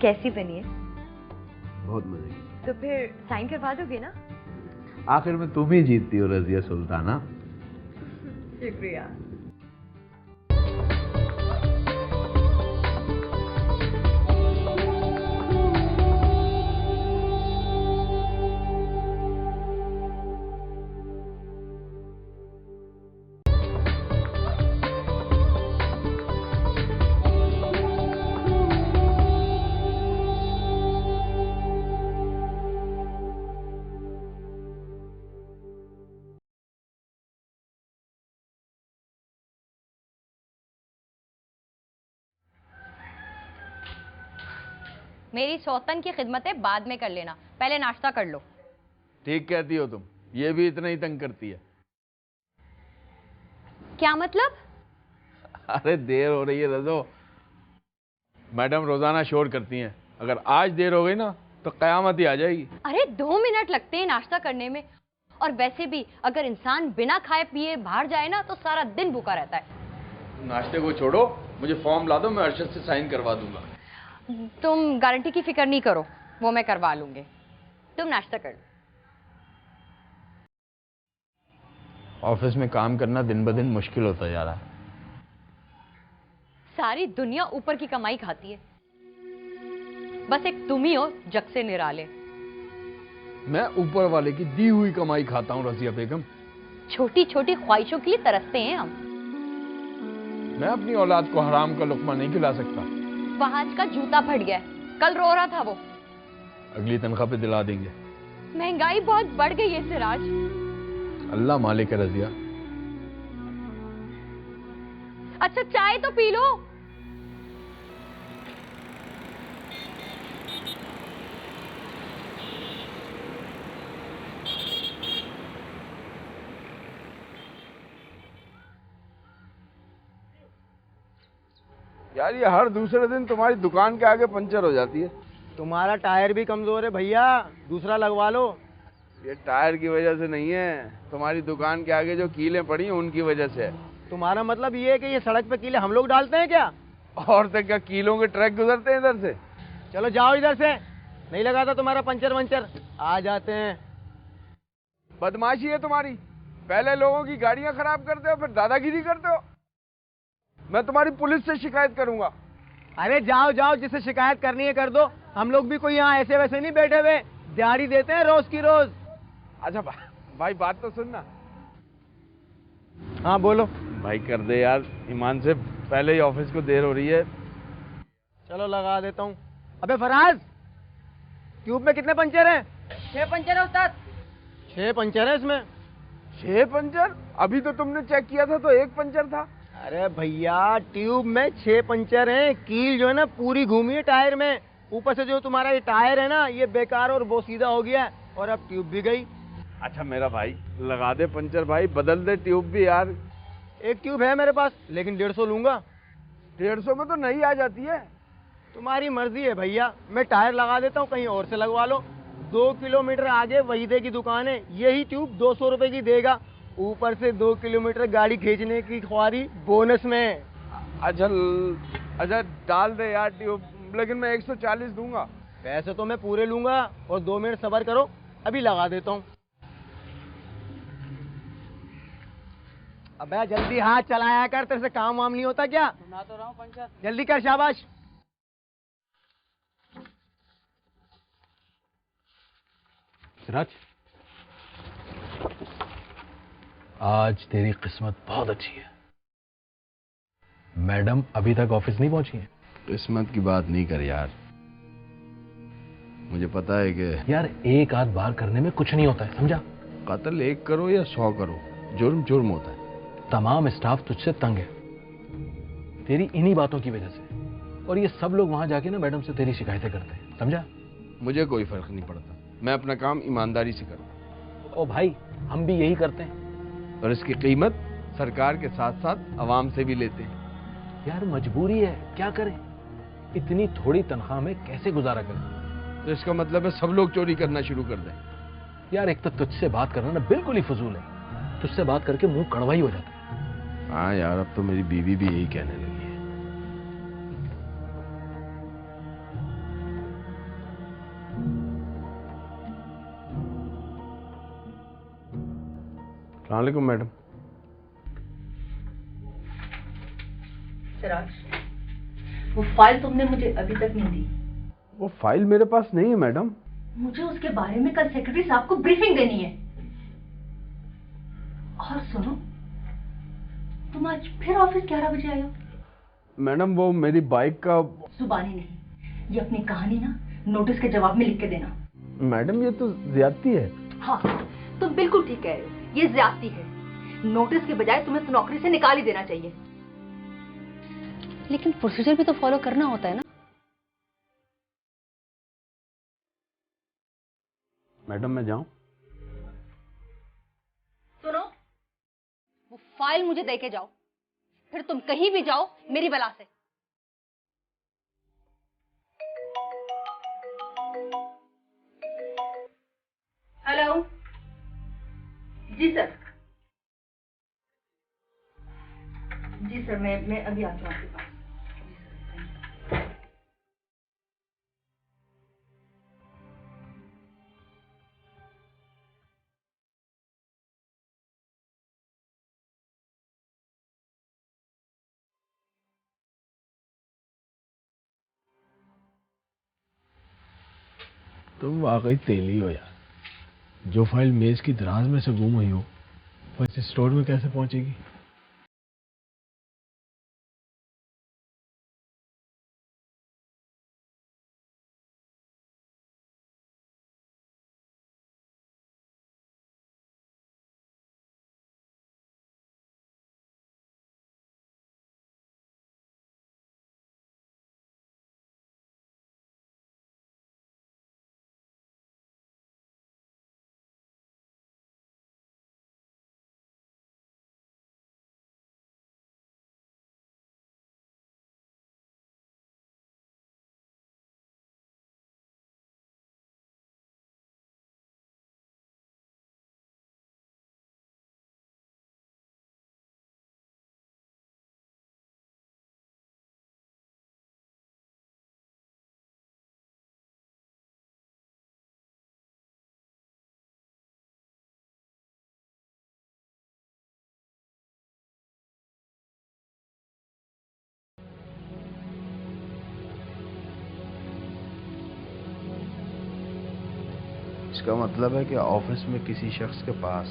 कैसी बनी है?
बहुत मजे की।
तो फिर साइन करवा दोगे ना?
आखिर में तुम ही जीतती हो रजिया सुल्ताना।
शुक्रिया।
मेरी सौतन की खिदमतें बाद में कर लेना, पहले नाश्ता कर लो।
ठीक कहती हो तुम, ये भी इतना ही तंग करती है।
क्या मतलब?
अरे देर हो रही है रजो, मैडम रोजाना शोर करती हैं, अगर आज देर हो गई ना तो कयामत ही आ जाएगी।
अरे 2 मिनट लगते हैं नाश्ता करने में, और वैसे भी अगर इंसान बिना खाए पिए बाहर जाए ना तो सारा दिन भूखा रहता है।
नाश्ते को छोड़ो, मुझे फॉर्म ला दो, मैं अरशद से साइन करवा दूंगा।
तुम गारंटी की फिक्र नहीं करो, वो मैं करवा लूंगी। तुम नाश्ता कर लो।
ऑफिस में काम करना दिन ब दिन मुश्किल होता जा रहा है।
सारी दुनिया ऊपर की कमाई खाती है, बस एक तुम ही हो जग से निराले।
मैं ऊपर वाले की दी हुई कमाई खाता हूँ रजिया बेगम।
छोटी छोटी ख्वाहिशों के लिए तरसते हैं हम।
मैं अपनी औलाद को हराम का लुकमा नहीं खिला सकता।
वहाज का जूता फट गया, कल रो रहा था वो।
अगली तनख्वाह पे दिला देंगे।
महंगाई बहुत बढ़ गई है सिराज।
अल्लाह मालिक है रजिया।
अच्छा चाय तो पी लो।
यार ये हर दूसरे दिन तुम्हारी दुकान के आगे पंचर हो जाती है।
तुम्हारा टायर भी कमजोर है भैया, दूसरा लगवा लो।
ये टायर की वजह से नहीं है, तुम्हारी दुकान के आगे जो कीलें पड़ी हैं उनकी वजह से है।
तुम्हारा मतलब ये है कि ये सड़क पे कीले हम लोग डालते हैं क्या?
और तो क्या, कीलों के ट्रक गुजरते हैं इधर से।
चलो जाओ इधर से, नहीं लगा था तुम्हारा पंचर वंचर, आ जाते हैं।
बदमाशी है तुम्हारी, पहले लोगों की गाड़ियां खराब करते हो, फिर दादागिरी करते हो। मैं तुम्हारी पुलिस से शिकायत करूंगा।
अरे जाओ जाओ, जिसे शिकायत करनी है कर दो, हम लोग भी कोई यहाँ ऐसे वैसे नहीं बैठे हुए, दिहाड़ी देते हैं रोज की रोज।
अच्छा भाई बात तो सुनना।
हाँ बोलो।
भाई कर दे यार, ईमान से, पहले ही ऑफिस को देर हो रही है।
चलो लगा देता हूँ। अबे फराज, ट्यूब में कितने पंचर हैं?
6 पंचर है उस्ताद।
6 पंचर है इसमें।
6 पंचर? अभी तो तुमने चेक किया था तो 1 पंचर था।
अरे भैया ट्यूब में 6 पंचर हैं, कील जो है ना पूरी घूमी है टायर में, ऊपर से जो तुम्हारा ये टायर है ना ये बेकार और बोसीदा हो गया है, और अब ट्यूब भी गई।
अच्छा मेरा भाई लगा दे पंचर भाई, बदल दे ट्यूब भी यार।
एक ट्यूब है मेरे पास, लेकिन 150 लूंगा।
150 में तो नहीं आ जाती है।
तुम्हारी मर्जी है भैया, मैं टायर लगा देता हूँ, कहीं और से लगवा लो। 2 किलोमीटर आगे वहीदे की दुकान है, यही ट्यूब 200 रुपए की देगा, ऊपर से 2 किलोमीटर गाड़ी खींचने की ख्वारी बोनस में।
अच्छा डाल दे यार ट्यूब, लेकिन मैं 140 दूंगा।
पैसे तो मैं पूरे लूंगा, और 2 मिनट सब्र करो, अभी लगा देता हूँ। अबे जल्दी हाथ चलाया कर, तेरे से काम वाम नहीं होता क्या?
सुना तो रहा हूँ पंचर।
जल्दी कर, शाबाश।
सिराज, आज तेरी किस्मत बहुत अच्छी है। मैडम अभी तक ऑफिस नहीं पहुंची है।
किस्मत की बात नहीं कर यार, मुझे पता है कि
यार एक आध बार करने में कुछ नहीं होता है, समझा?
कत्ल 1 करो या 100 करो, जुर्म जुर्म होता है।
तमाम स्टाफ तुझसे तंग है तेरी इन्हीं बातों की वजह से, और ये सब लोग वहां जाके ना मैडम से तेरी शिकायतें करते हैं, समझा?
मुझे कोई फर्क नहीं पड़ता, मैं अपना काम ईमानदारी से करता हूँ।
ओ भाई, हम भी यही करते हैं,
और इसकी कीमत सरकार के साथ साथ आवाम से भी लेते हैं।
यार मजबूरी है, क्या करें? इतनी थोड़ी तनख्वाह में कैसे गुजारा करें?
तो इसका मतलब है सब लोग चोरी करना शुरू कर दें।
यार एक तो तुझसे बात करना ना बिल्कुल ही फजूल है, तुझसे बात करके मुंह कड़वा ही हो जाता है।
हाँ यार, अब तो मेरी बीवी भी यही कहने लगी है। अस्सलाम वालेकुम मैडम।
सिराज, वो फाइल तुमने मुझे अभी तक नहीं दी।
वो फाइल मेरे पास नहीं है मैडम।
मुझे उसके बारे में कल सेक्रेटरी साहब को ब्रीफिंग देनी है। और सुनो, तुम आज फिर ऑफिस 11 बजे आए हो।
मैडम वो मेरी बाइक का।
जुबानी नहीं, ये अपनी कहानी ना नोटिस के जवाब में लिख के देना।
मैडम ये तो ज्यादती है।
हाँ, तुम बिल्कुल ठीक कह रहे हो, ये ज्यादती है। नोटिस के बजाय तुम्हें तो नौकरी से निकाल ही देना चाहिए। लेकिन प्रोसीजर भी तो फॉलो करना होता है ना।
मैडम मैं जाऊं?
सुनो, वो फाइल मुझे दे के जाओ, फिर तुम कहीं भी जाओ मेरी बला से। हेलो, जी सर। जी सर, मैं अभी आती हूँ आपके पास।
तुम वाकई तेली हो यार। जो फाइल मेज की दराज में से गुम हुई हो वो इस स्टोर में कैसे पहुंचेगी?
इसका मतलब है कि ऑफिस में किसी शख्स के पास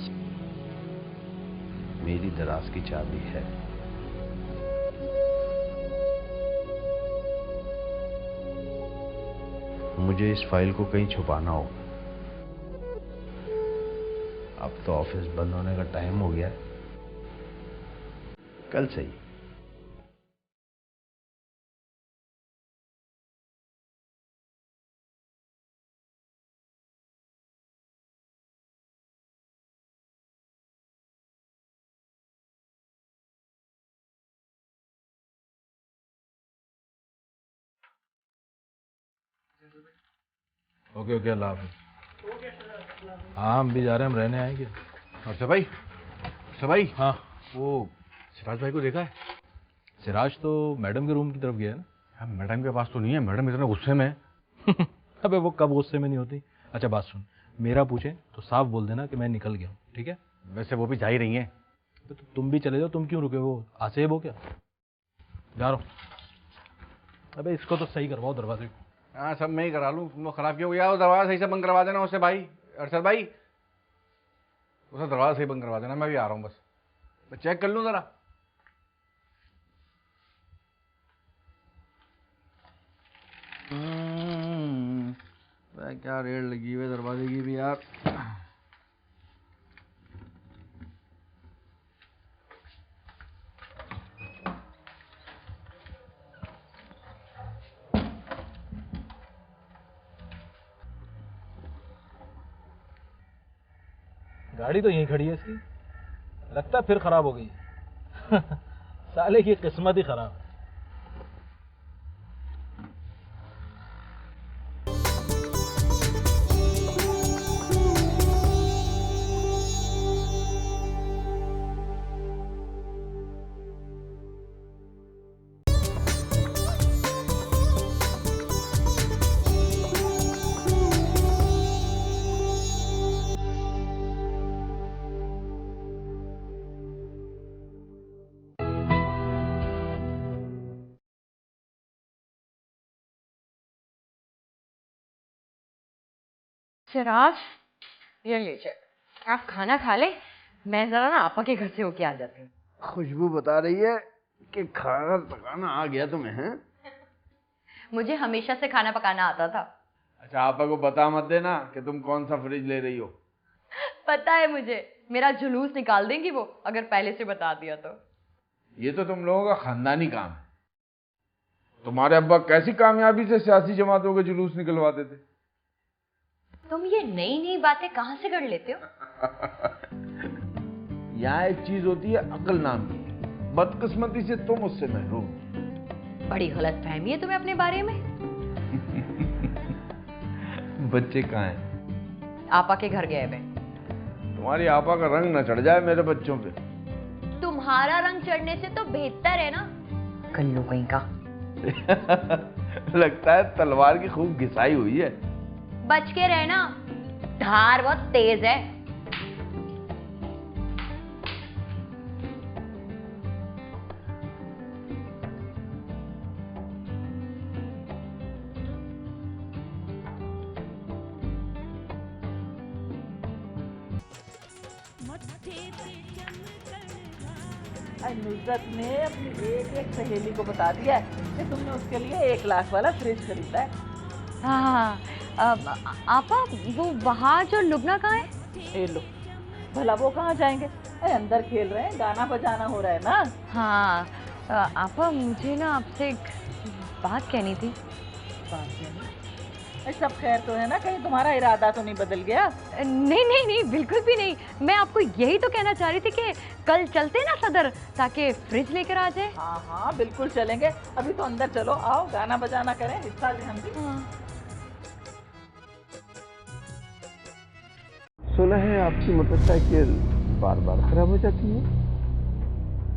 मेरी दराज की चाबी है। मुझे इस फाइल को कहीं छुपाना होगा। अब तो ऑफिस बंद होने का टाइम हो गया है। कल सही।
ओके ओके, अल्लाह हाफिज। हाँ हम भी जा रहे हैं, हम रहने आएंगे।
अच्छा भाई,
हाँ,
वो सिराज भाई को देखा है?
सिराज तो मैडम के रूम की तरफ गया है ना।
हाँ, मैडम के पास तो नहीं है। मैडम इतने गुस्से में है।
अबे वो कब गुस्से में नहीं होती। अच्छा बात सुन, मेरा पूछे तो साफ बोल देना कि मैं निकल गया हूँ, ठीक है?
वैसे वो भी जा ही रही हैं।
तो तुम भी चले जाओ, तुम क्यों रुके हो? आसेब हो क्या? जा रहा हूँ। अबे इसको तो सही करवाओ दरवाजे को।
हाँ, सब मैं ही करा लूँ, तुम लोग खराब क्यों हो गया? वो दरवाजा सही से बंद करवा देना उससे भाई, अरशद भाई। उसे दरवाजा सही बंद करवा देना, मैं भी आ रहा हूँ बस। मैं चेक कर लूँ ज़रा। क्या रेड लगी हुई है दरवाजे की भी यार।
गाड़ी तो यहीं खड़ी है इसकी, लगता है फिर खराब हो गई। साले की किस्मत ही खराब है।
सिराज, ये लीजिए, आप खाना खा ले, मैं जरा ना आपा के घर से होके आ जाती हूँ।
खुशबू बता रही है कि खाना पकाना आ गया तुम्हें, हैं?
मुझे हमेशा से खाना पकाना आता था।
अच्छा, आपा को बता मत देना कि तुम कौन सा फ्रिज ले रही हो।
पता है मुझे, मेरा जुलूस निकाल देंगी वो अगर पहले से बता दिया तो।
ये तो तुम लोगों का खानदानी काम है। तुम्हारे अब्बा कैसी कामयाबी से सियासी जमातों के जुलूस निकलवाते थे।
तुम ये नई नई बातें कहाँ से कर लेते हो?
यहाँ एक चीज होती है अक्ल नाम की, बदकिस्मती से तुम उससे महरूम।
बड़ी गलत फहमी है तुम्हें अपने बारे में।
बच्चे कहाँ हैं?
आपा के घर गए हुए।
तुम्हारी आपा का रंग न चढ़ जाए मेरे बच्चों पे।
तुम्हारा रंग चढ़ने से तो बेहतर है ना, कल्लू कहीं का।
लगता है तलवार की खूब घिसाई हुई है।
बच के रहना, धार बहुत तेज है।
नुसरत ने अपनी एक एक सहेली को बता दिया है कि तुमने उसके लिए 1 लाख वाला फ्रिज खरीदा है।
हाँ, आपा वो वहाँ जो लुबना कहाँ है?
ए लो, भला वो कहाँ जाएंगे? अंदर खेल रहे हैं, गाना बजाना हो रहा है ना।
हाँ, आपा मुझे ना आपसे एक बात कहनी थी।
बात कहनी? सब खैर तो है ना? कहीं तुम्हारा इरादा तो नहीं बदल गया?
नहीं नहीं नहीं, बिल्कुल भी नहीं। मैं आपको यही तो कहना चाह रही थी कि कल चलते ना सदर, ताकि फ्रिज लेकर आ जाए।
हाँ हाँ बिल्कुल चलेंगे। अभी तो अंदर चलो, आओ गाना बजाना करें, हिस्सा लें हम भी।
सुना है आपकी मोटरसाइकिल बार बार खराब हो जाती है।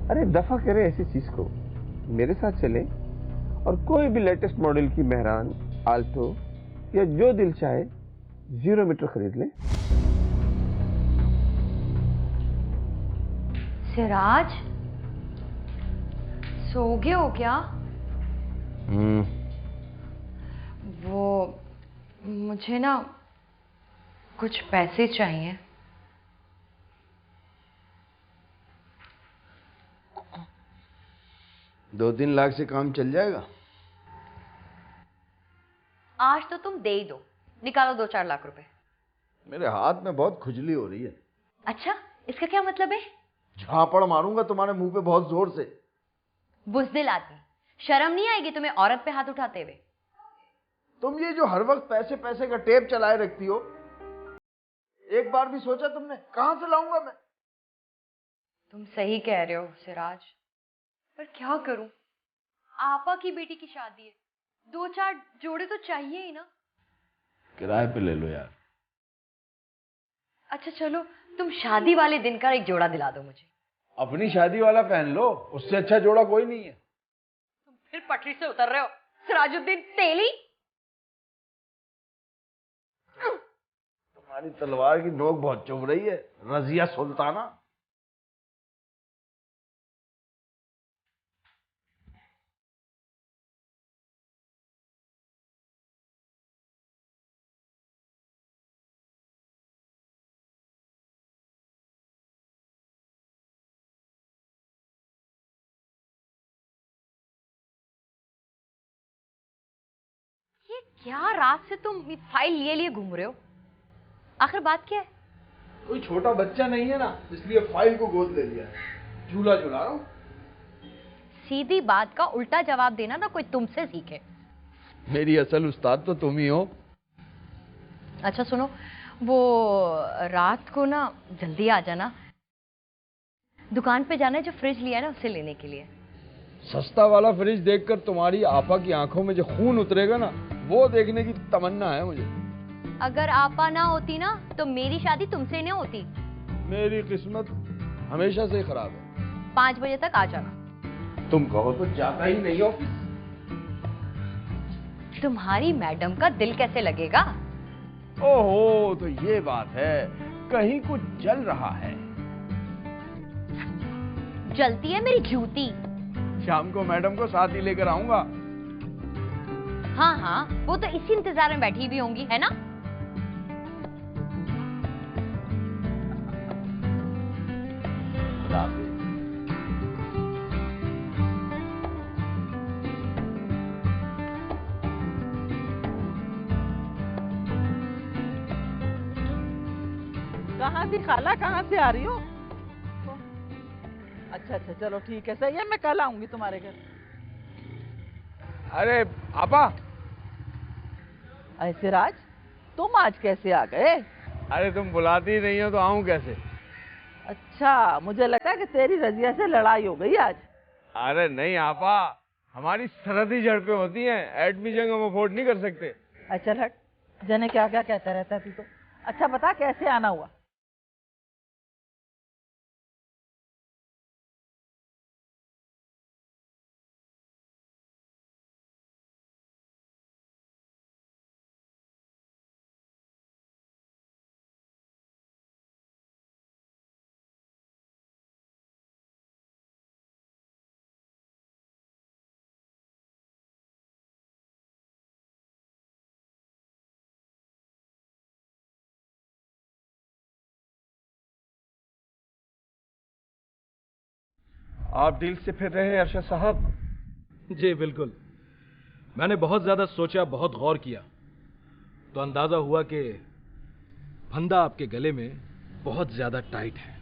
अरे दफा करें ऐसी चीज को, मेरे साथ चलें और कोई भी लेटेस्ट मॉडल की मेहरान, आल्टो या जो दिल चाहे 0 मीटर खरीद लें।
सिराज, सो गए हो क्या? वो मुझे ना कुछ पैसे चाहिए।
$2-3 लाख से काम चल जाएगा।
आज तो तुम दे ही दो, निकालो 2-4 लाख रुपए।
मेरे हाथ में बहुत खुजली हो रही है।
अच्छा, इसका क्या मतलब है?
झापड़ मारूंगा तुम्हारे मुंह पे बहुत जोर से।
बुज़दिल आदमी, शर्म नहीं आएगी तुम्हें औरत पे हाथ उठाते हुए?
तुम ये जो हर वक्त पैसे पैसे का टेप चलाए रखती हो, एक बार भी सोचा तुमने कहां से लाऊंगा मैं?
तुम सही कह रहे हो सिराज, पर क्या करूं? आपा की बेटी की शादी है, 2-4 जोड़े तो चाहिए ही ना।
किराए पे ले लो यार।
अच्छा चलो, तुम शादी वाले दिन का एक जोड़ा दिला दो मुझे।
अपनी शादी वाला पहन लो, उससे अच्छा जोड़ा कोई नहीं है।
तुम फिर पटरी से उतर रहे हो सिराजुद्दीन तेली।
तुम्हारी तलवार की नोक बहुत चुभ रही है रजिया सुल्ताना।
ये क्या रात से तुम फाइल लिए घूम रहे हो? आखिर बात क्या है?
कोई छोटा बच्चा नहीं है ना, इसलिए फाइल को गोद ले लिया, झूला झूला रहा हूं।
सीधी बात का उल्टा जवाब देना ना कोई तुमसे सीखे।
मेरी असल उस्ताद तो तुम ही हो।
अच्छा सुनो, वो रात को ना जल्दी आ जाना, दुकान पे जाना है, जो फ्रिज लिया है ना उसे लेने के लिए।
सस्ता वाला फ्रिज देखकर तुम्हारी आपा की आंखों में जो खून उतरेगा ना, वो देखने की तमन्ना है मुझे।
अगर आपा ना होती ना तो मेरी शादी तुमसे नहीं होती।
मेरी किस्मत हमेशा से खराब है।
5 बजे तक आ जाना।
तुम कहो तो जाता ही नहीं ऑफिस।
तुम्हारी मैडम का दिल कैसे लगेगा?
ओहो, तो ये बात है, कहीं कुछ जल रहा है।
जलती है मेरी जूती।
शाम को मैडम को साथ ही लेकर आऊंगा।
हाँ हाँ, वो तो इसी इंतजार में बैठी भी होंगी, है ना?
कहाँ थी खाला, कहाँ से आ रही हो? अच्छा अच्छा चलो ठीक है, सही है, मैं कल आऊंगी तुम्हारे घर।
अरे आपा,
ऐसे राज, तुम आज कैसे आ गए?
अरे तुम बुलाती ही नहीं हो तो आऊं कैसे?
अच्छा, मुझे लगा कि तेरी रजिया से लड़ाई हो गई आज।
अरे नहीं आपा, हमारी सरहदी झड़पें होती हैं, एडमी जंग हम अफोर्ड नहीं कर सकते।
अच्छा हट, जाने क्या क्या कहता रहता है तू तो। अच्छा बता कैसे आना हुआ?
आप डील से फिर रहे हैं अरशद साहब?
जी बिल्कुल। मैंने बहुत ज्यादा सोचा, बहुत गौर किया, तो अंदाजा हुआ कि फंदा आपके गले में बहुत ज्यादा टाइट है।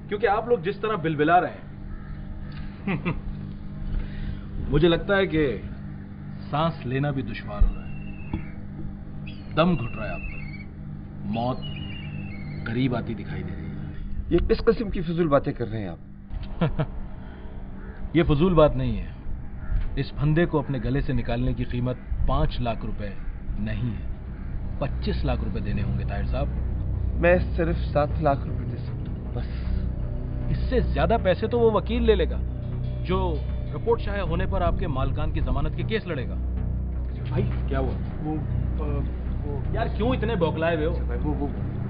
क्योंकि आप लोग जिस तरह बिलबिला रहे हैं मुझे लगता है कि सांस लेना भी दुश्वार हो रहा है, दम घुट रहा है आपका, मौत करीब आती दिखाई दे रही है।
ये किस किस्म की फजूल बातें कर रहे हैं आप?
ये फजूल बात नहीं है। इस फंदे को अपने गले से निकालने की कीमत 5 लाख रुपए नहीं है, 25 लाख रुपए देने होंगे ताहिर साहब।
मैं सिर्फ 7 लाख रुपए दे सकता हूँ बस।
इससे ज्यादा पैसे तो वो वकील ले लेगा जो रिपोर्ट शाया होने पर आपके मालकान की जमानत के केस लड़ेगा। भाई क्या हुआ? वो यार क्यों इतने बौखलाए हुए हो?
भाई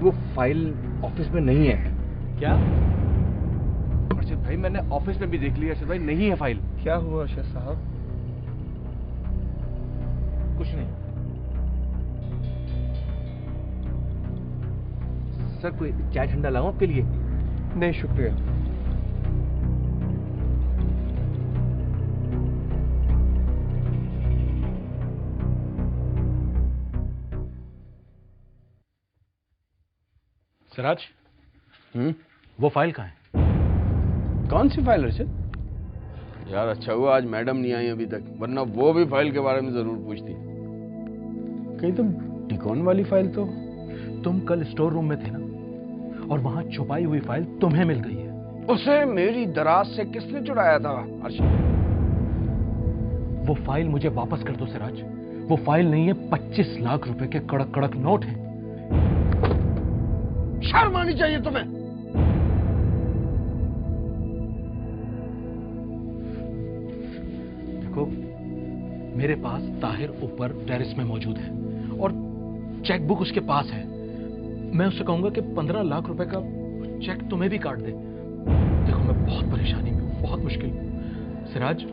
वो फाइल ऑफिस में नहीं है।
क्या?
अर्शद भाई मैंने ऑफिस में भी देख लिया, अर्शद भाई नहीं है फाइल।
क्या हुआ अरशद साहब?
कुछ नहीं।
सर कोई चाय ठंडा लाऊं आपके लिए?
नहीं शुक्रिया।
सिराज, वो फाइल कहाँ है?
कौन सी फाइल अरशद? यार अच्छा हुआ आज मैडम नहीं आई अभी तक, वरना वो भी फाइल के बारे में जरूर पूछती। कहीं तुम डिकॉन वाली फाइल तो?
तुम कल स्टोर रूम में थे ना, और वहां छुपाई हुई फाइल तुम्हें मिल गई है।
उसे मेरी दराज से किसने चुराया था अरशद?
वो फाइल मुझे वापस कर दो सिराज। वो फाइल नहीं है, 25 लाख रुपए के कड़क कड़क नोट हैं।
शर्म आनी चाहिए तुम्हें।
देखो, मेरे पास ताहिर ऊपर टेरेस में मौजूद है और चेकबुक उसके पास है। मैं उससे कहूंगा कि 15 लाख रुपए का चेक तुम्हें भी काट दे। देखो मैं बहुत परेशानी में हूं, बहुत मुश्किल में। सिराज,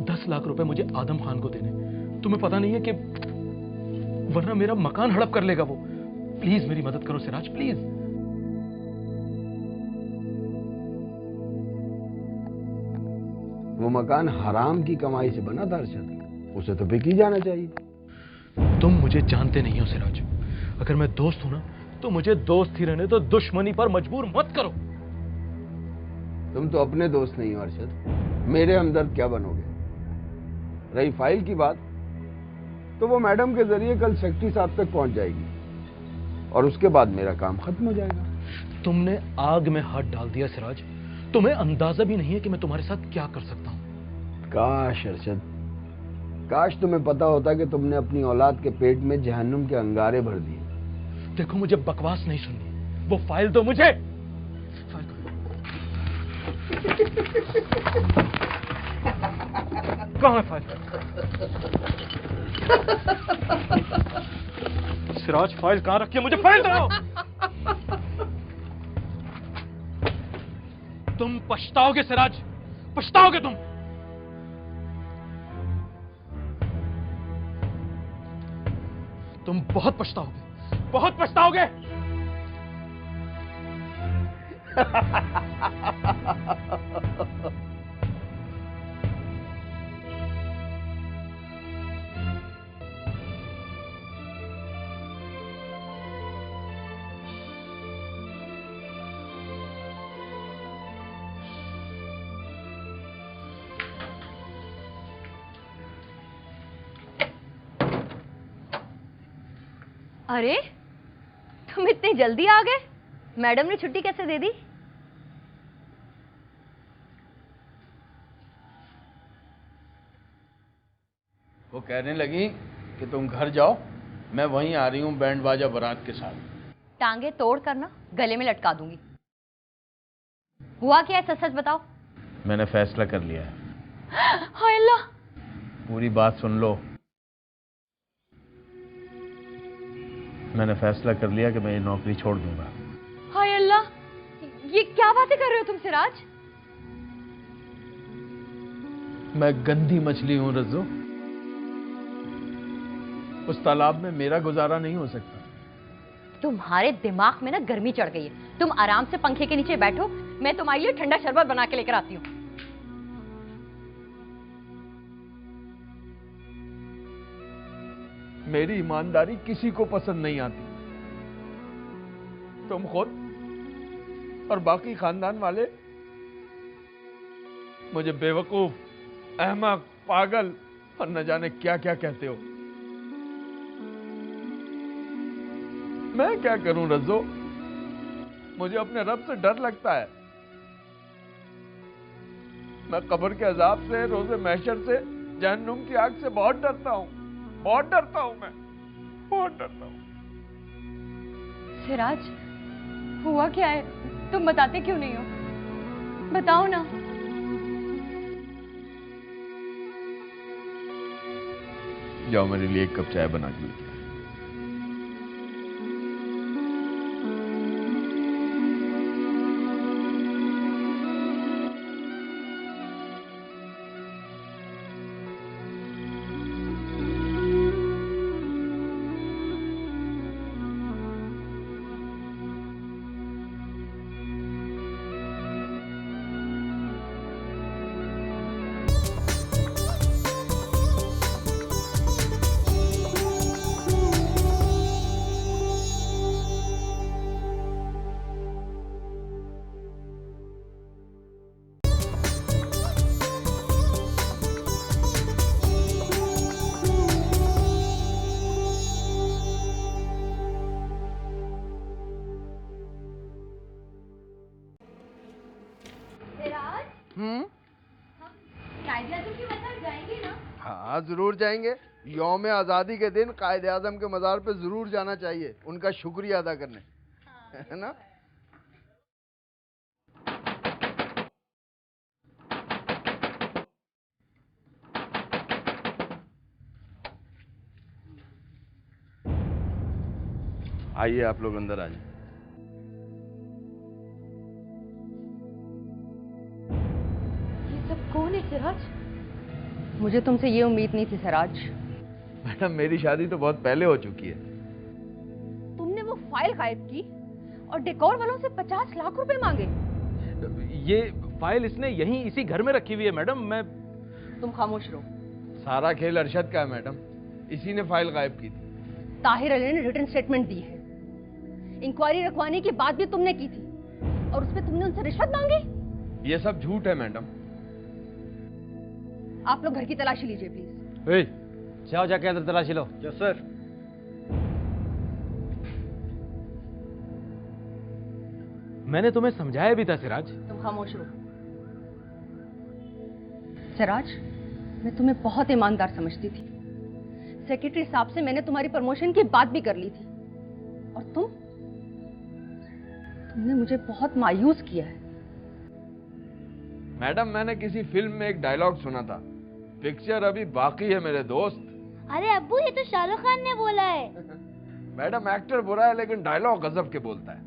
10 लाख रुपए मुझे आदम खान को देने। तुम्हें पता नहीं है कि वरना मेरा मकान हड़प कर लेगा वो। प्लीज मेरी मदद करो सिराज, प्लीज।
वो मकान हराम की कमाई से बना था अरशद, उसे तो बिक ही जाना चाहिए।
तुम मुझे जानते नहीं हो सिराज। अगर मैं दोस्त हूं ना, तो मुझे दोस्त ही रहने दो, दुश्मनी पर मजबूर मत करो।
तुम तो अपने दोस्त नहीं हो अरशद, मेरे हमदर्द क्या बनोगे? रही फाइल की बात, तो वो मैडम के जरिए कल सेक्रेटरी साहब तक पहुंच जाएगी और उसके बाद मेरा काम खत्म हो जाएगा।
तुमने आग में हाथ डाल दिया सिराज। तुम्हें अंदाजा भी नहीं है कि मैं तुम्हारे साथ क्या कर सकता हूं।
काश अरशद, काश तुम्हें पता होता कि तुमने अपनी औलाद के पेट में जहन्नुम के अंगारे भर दिए।
देखो मुझे बकवास नहीं सुननी, वो फाइल दो मुझे। कहाँ है फाइल? सिराज फाइल कहाँ रखी है? मुझे फाइल दो। तुम पछताओगे सिराज, पछताओगे तुम। तुम बहुत पछताओगे, बहुत पछताओगे।
अरे तुम इतनी जल्दी आ गए, मैडम ने छुट्टी कैसे दे दी?
वो कहने लगी कि तुम घर जाओ, मैं वहीं आ रही हूँ बैंड बाजा बारात के साथ।
टांगे तोड़ कर ना गले में लटका दूंगी। हुआ क्या है, सच सच बताओ।
मैंने फैसला कर लिया है।
हाय अल्लाह।
पूरी बात सुन लो। मैंने फैसला कर लिया कि मैं ये नौकरी छोड़ दूंगा।
हाय अल्लाह, ये क्या बातें कर रहे हो तुम सिराज?
मैं गंदी मछली हूँ रज्जो, उस तालाब में मेरा गुजारा नहीं हो सकता।
तुम्हारे दिमाग में ना गर्मी चढ़ गई है। तुम आराम से पंखे के नीचे बैठो, मैं तुम्हारे लिए ठंडा शरबत बना के लेकर आती हूँ।
मेरी ईमानदारी किसी को पसंद नहीं आती। तुम खुद और बाकी खानदान वाले मुझे बेवकूफ, अहमक, पागल और न जाने क्या क्या कहते हो। मैं क्या करूं रज्जो, मुझे अपने रब से डर लगता है। मैं कब्र के अजाब से, रोज़े महशर से, जहन्नुम की आग से बहुत डरता हूं। बहुत डरता हूं, मैं बहुत डरता हूं।
सिराज, हुआ क्या है? तुम बताते क्यों नहीं हो? बताओ ना।
जाओ मेरे लिए एक कप चाय बना के लेके आओ। हाँ जरूर जाएंगे। यौम आज़ादी के दिन कायदे आज़म के मज़ार पे जरूर जाना चाहिए, उनका शुक्रिया अदा करने। है ना? आइए आप लोग अंदर आ जाइए।
ये सब कौन है सिराज? मुझे तुमसे ये उम्मीद नहीं थी सिराज।
मैडम मेरी शादी तो बहुत पहले हो चुकी है।
तुमने वो फाइल गायब की और डेकोर वालों से 50 लाख रुपए मांगे।
ये फाइल इसने यहीं इसी घर में रखी हुई है मैडम। मैं
तुम खामोश रहो।
सारा खेल अरशद का है मैडम, इसी ने फाइल गायब की थी।
ताहिर अली ने रिटन स्टेटमेंट दी है। इंक्वायरी रखवाने की बात भी तुमने की थी और उसमें तुमने उनसे रिश्वत मांगी।
ये सब झूठ है मैडम।
आप लोग घर की तलाशी लीजिए प्लीज।
जाओ जाके अंदर तलाशी लो।
Yes sir.
मैंने तुम्हें समझाया भी था सिराज।
तुम खामोश रहो। सिराज, मैं तुम्हें बहुत ईमानदार समझती थी। सेक्रेटरी साहब से मैंने तुम्हारी प्रमोशन की बात भी कर ली थी और तुमने मुझे बहुत मायूस किया है।
मैडम मैंने किसी फिल्म में एक डायलॉग सुना था, पिक्चर अभी बाकी है मेरे दोस्त।
अरे अब्बू, ये तो शाहरुख खान ने बोला है।
मैडम एक्टर बुरा है लेकिन डायलॉग गजब के बोलता है।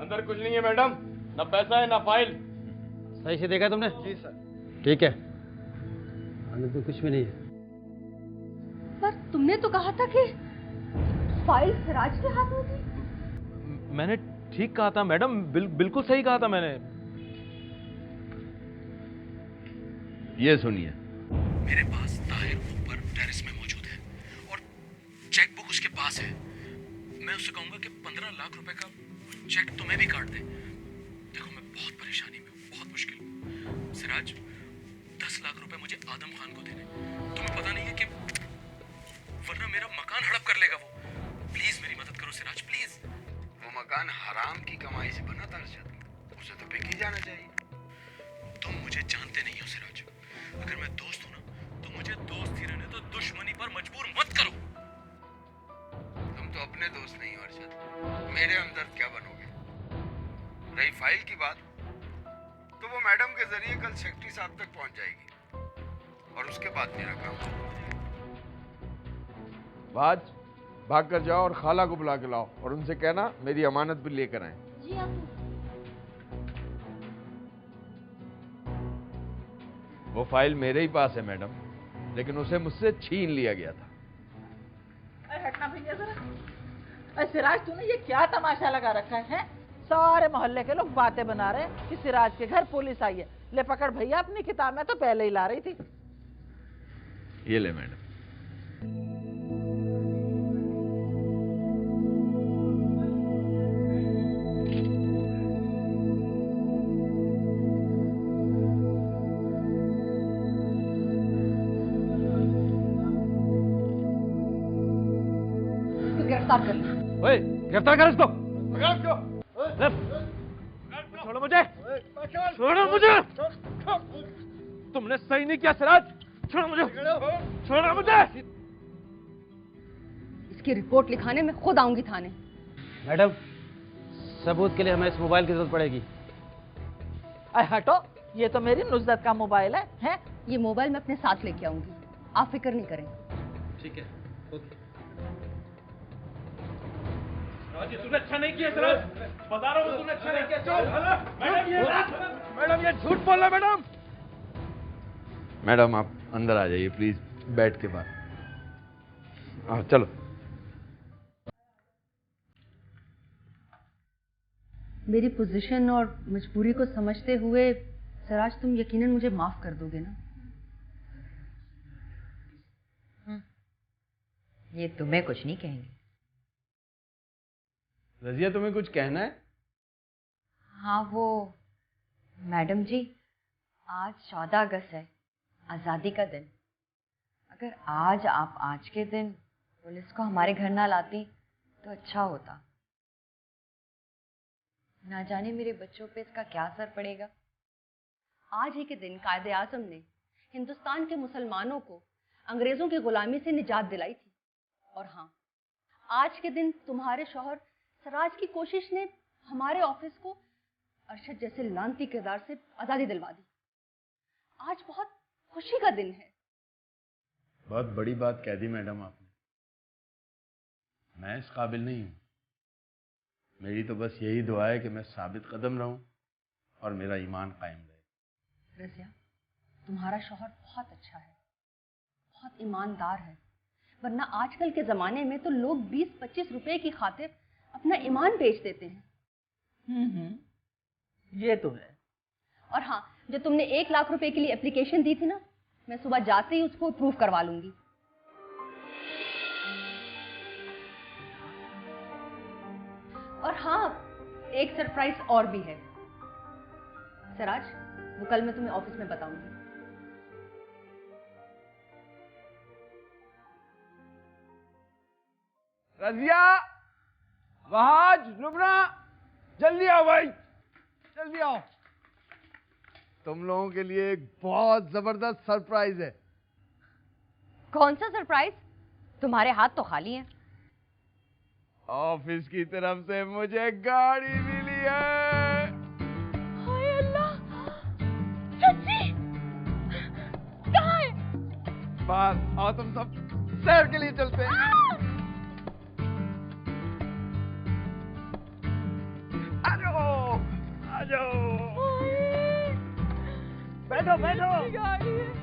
अंदर कुछ नहीं है मैडम, ना पैसा है ना फाइल।
सही से देखा तुमने?
जी सर।
ठीक है, अंदर तो कुछ भी नहीं है।
पर तुमने तो कहा था कि फाइल सिराज के हाथ में थी।
मैंने ठीक कहा था मैडम, बिल्कुल सही कहा था मैंने।
ये सुनिए,
मेरे पास ताहिर ऊपर टेरेस में मौजूद है और चेकबुक उसके पास है। मैं उससे कहूंगा कि 15 लाख रुपए का चेक तुम्हें भी काट दे। देखो मैं बहुत परेशानी में हूँ, बहुत मुश्किल। सिराज, 10 लाख रुपए मुझे आदम खान को देने। तुम्हें पता नहीं है कि
वरना मेरा मकान हड़प कर लेगा वो। प्लीज मेरी मदद करो सिराज, प्लीज।
वो मकान हराम की कमाई से बना था अरशद, उसे तो बिक ही जाना चाहिए।
तुम मुझे जानते नहीं हो सिराज, अगर मैं दोस्त हूं ना तो मुझे दोस्त ही रहने दो, दुश्मनी पर मजबूर मत करो।
तुम तो अपने दोस्त नहीं हो अरशद, मेरे हमदर्द क्या बनोगे? रही फाइल की बात, तो वो मैडम के जरिए कल सेक्रेटरी साहब तक पहुंच जाएगी और उसके बाद मेरा काम शुरू हो जाएगा। बाज भाग कर जाओ और खाला को बुला के लाओ और उनसे कहना मेरी अमानत भी लेकर आए।
जी अब्बू।
वो फाइल मेरे ही पास है मैडम, लेकिन उसे मुझसे छीन लिया गया था।
अरे हटना भैया जरा। अरे सिराज तूने ये क्या तमाशा लगा रखा है? सारे मोहल्ले के लोग बातें बना रहे हैं कि सिराज के घर पुलिस आई है। ले पकड़ भैया अपनी किताब, में तो पहले ही ला रही थी।
ये ले मैडम।
गिरफ्तार कर लो।
ओए, गिरफ्तार कर इसको। छोड़ो मुझे, छोड़ो मुझे। तुमने सही नहीं किया सिराज, छोड़ो मुझे, छोड़ो मुझे।
इसकी रिपोर्ट लिखाने में खुद आऊंगी थाने।
मैडम, सबूत के लिए हमें इस मोबाइल की जरूरत पड़ेगी।
अरे हटो, ये तो मेरी नुसरत का मोबाइल है, हैं?
ये मोबाइल मैं अपने साथ लेके आऊंगी, आप फिक्र नहीं करें।
ठीक है, ओके। ये तूने अच्छा नहीं किया सिराज, बता रहा हूँ तूने अच्छा नहीं किया। चल मैडम ये झूठ बोल रहा है मैडम।
मैडम आप अंदर आ जाइए प्लीज, बैठ के बात। चलो।
मेरी पोजीशन और मजबूरी को समझते हुए सिराज तुम यकीनन मुझे माफ कर दोगे ना?
ये तुम्हें कुछ नहीं कहेंगे।
रजिया तुम्हें कुछ कहना है?
हाँ वो मैडम जी, आज 14 अगस्त है, आज़ादी का दिन। अगर आज के दिन पुलिस को हमारे घर ना लाती तो अच्छा होता। ना जाने मेरे बच्चों पे इसका क्या असर पड़ेगा।
आज ही के दिन कायदे आज़म ने हिंदुस्तान के मुसलमानों को अंग्रेजों की गुलामी से निजात दिलाई थी। और हाँ, आज के दिन तुम्हारे शौहर सिराज की कोशिश ने हमारे ऑफिस को अरशद जैसे लानती किरदार से आजादी दिलवा दी। आज बहुत खुशी का दिन है।
बहुत बड़ी बात कह दी मैडम आपने। मैं इस काबिल नहीं हूं। मेरी तो बस यही दुआ है कि मैं साबित कदम रहूं और मेरा ईमान कायम रहे।
रज़िया, तुम्हारा शौहर बहुत अच्छा है, बहुत ईमानदार है, वरना आजकल के ज़माने में तो लोग 20-25 रुपए की खातिर अपना ईमान बेच देते हैं।
ये तो है।
और हाँ, जो तुमने 1 लाख रुपए के लिए एप्लीकेशन दी थी ना, मैं सुबह जाते ही उसको अप्रूव करवा लूंगी। और हाँ, एक सरप्राइज और भी है सिराज, वो कल मैं तुम्हें ऑफिस में बताऊंगी।
रजिया, वहाज, रुबना, जल्दी आओ भाई, जल्दी आओ। तुम लोगों के लिए एक बहुत जबरदस्त सरप्राइज है।
कौन सा सरप्राइज? तुम्हारे हाथ तो खाली हैं।
ऑफिस की तरफ से मुझे गाड़ी मिली है।
हाय अल्लाह, सच्ची? कहाँ है?
बस आओ तुम सब सैर के लिए चलते हैं। आ जाओ, आ जाओ।
बैठो बैठो। गाड़ी है।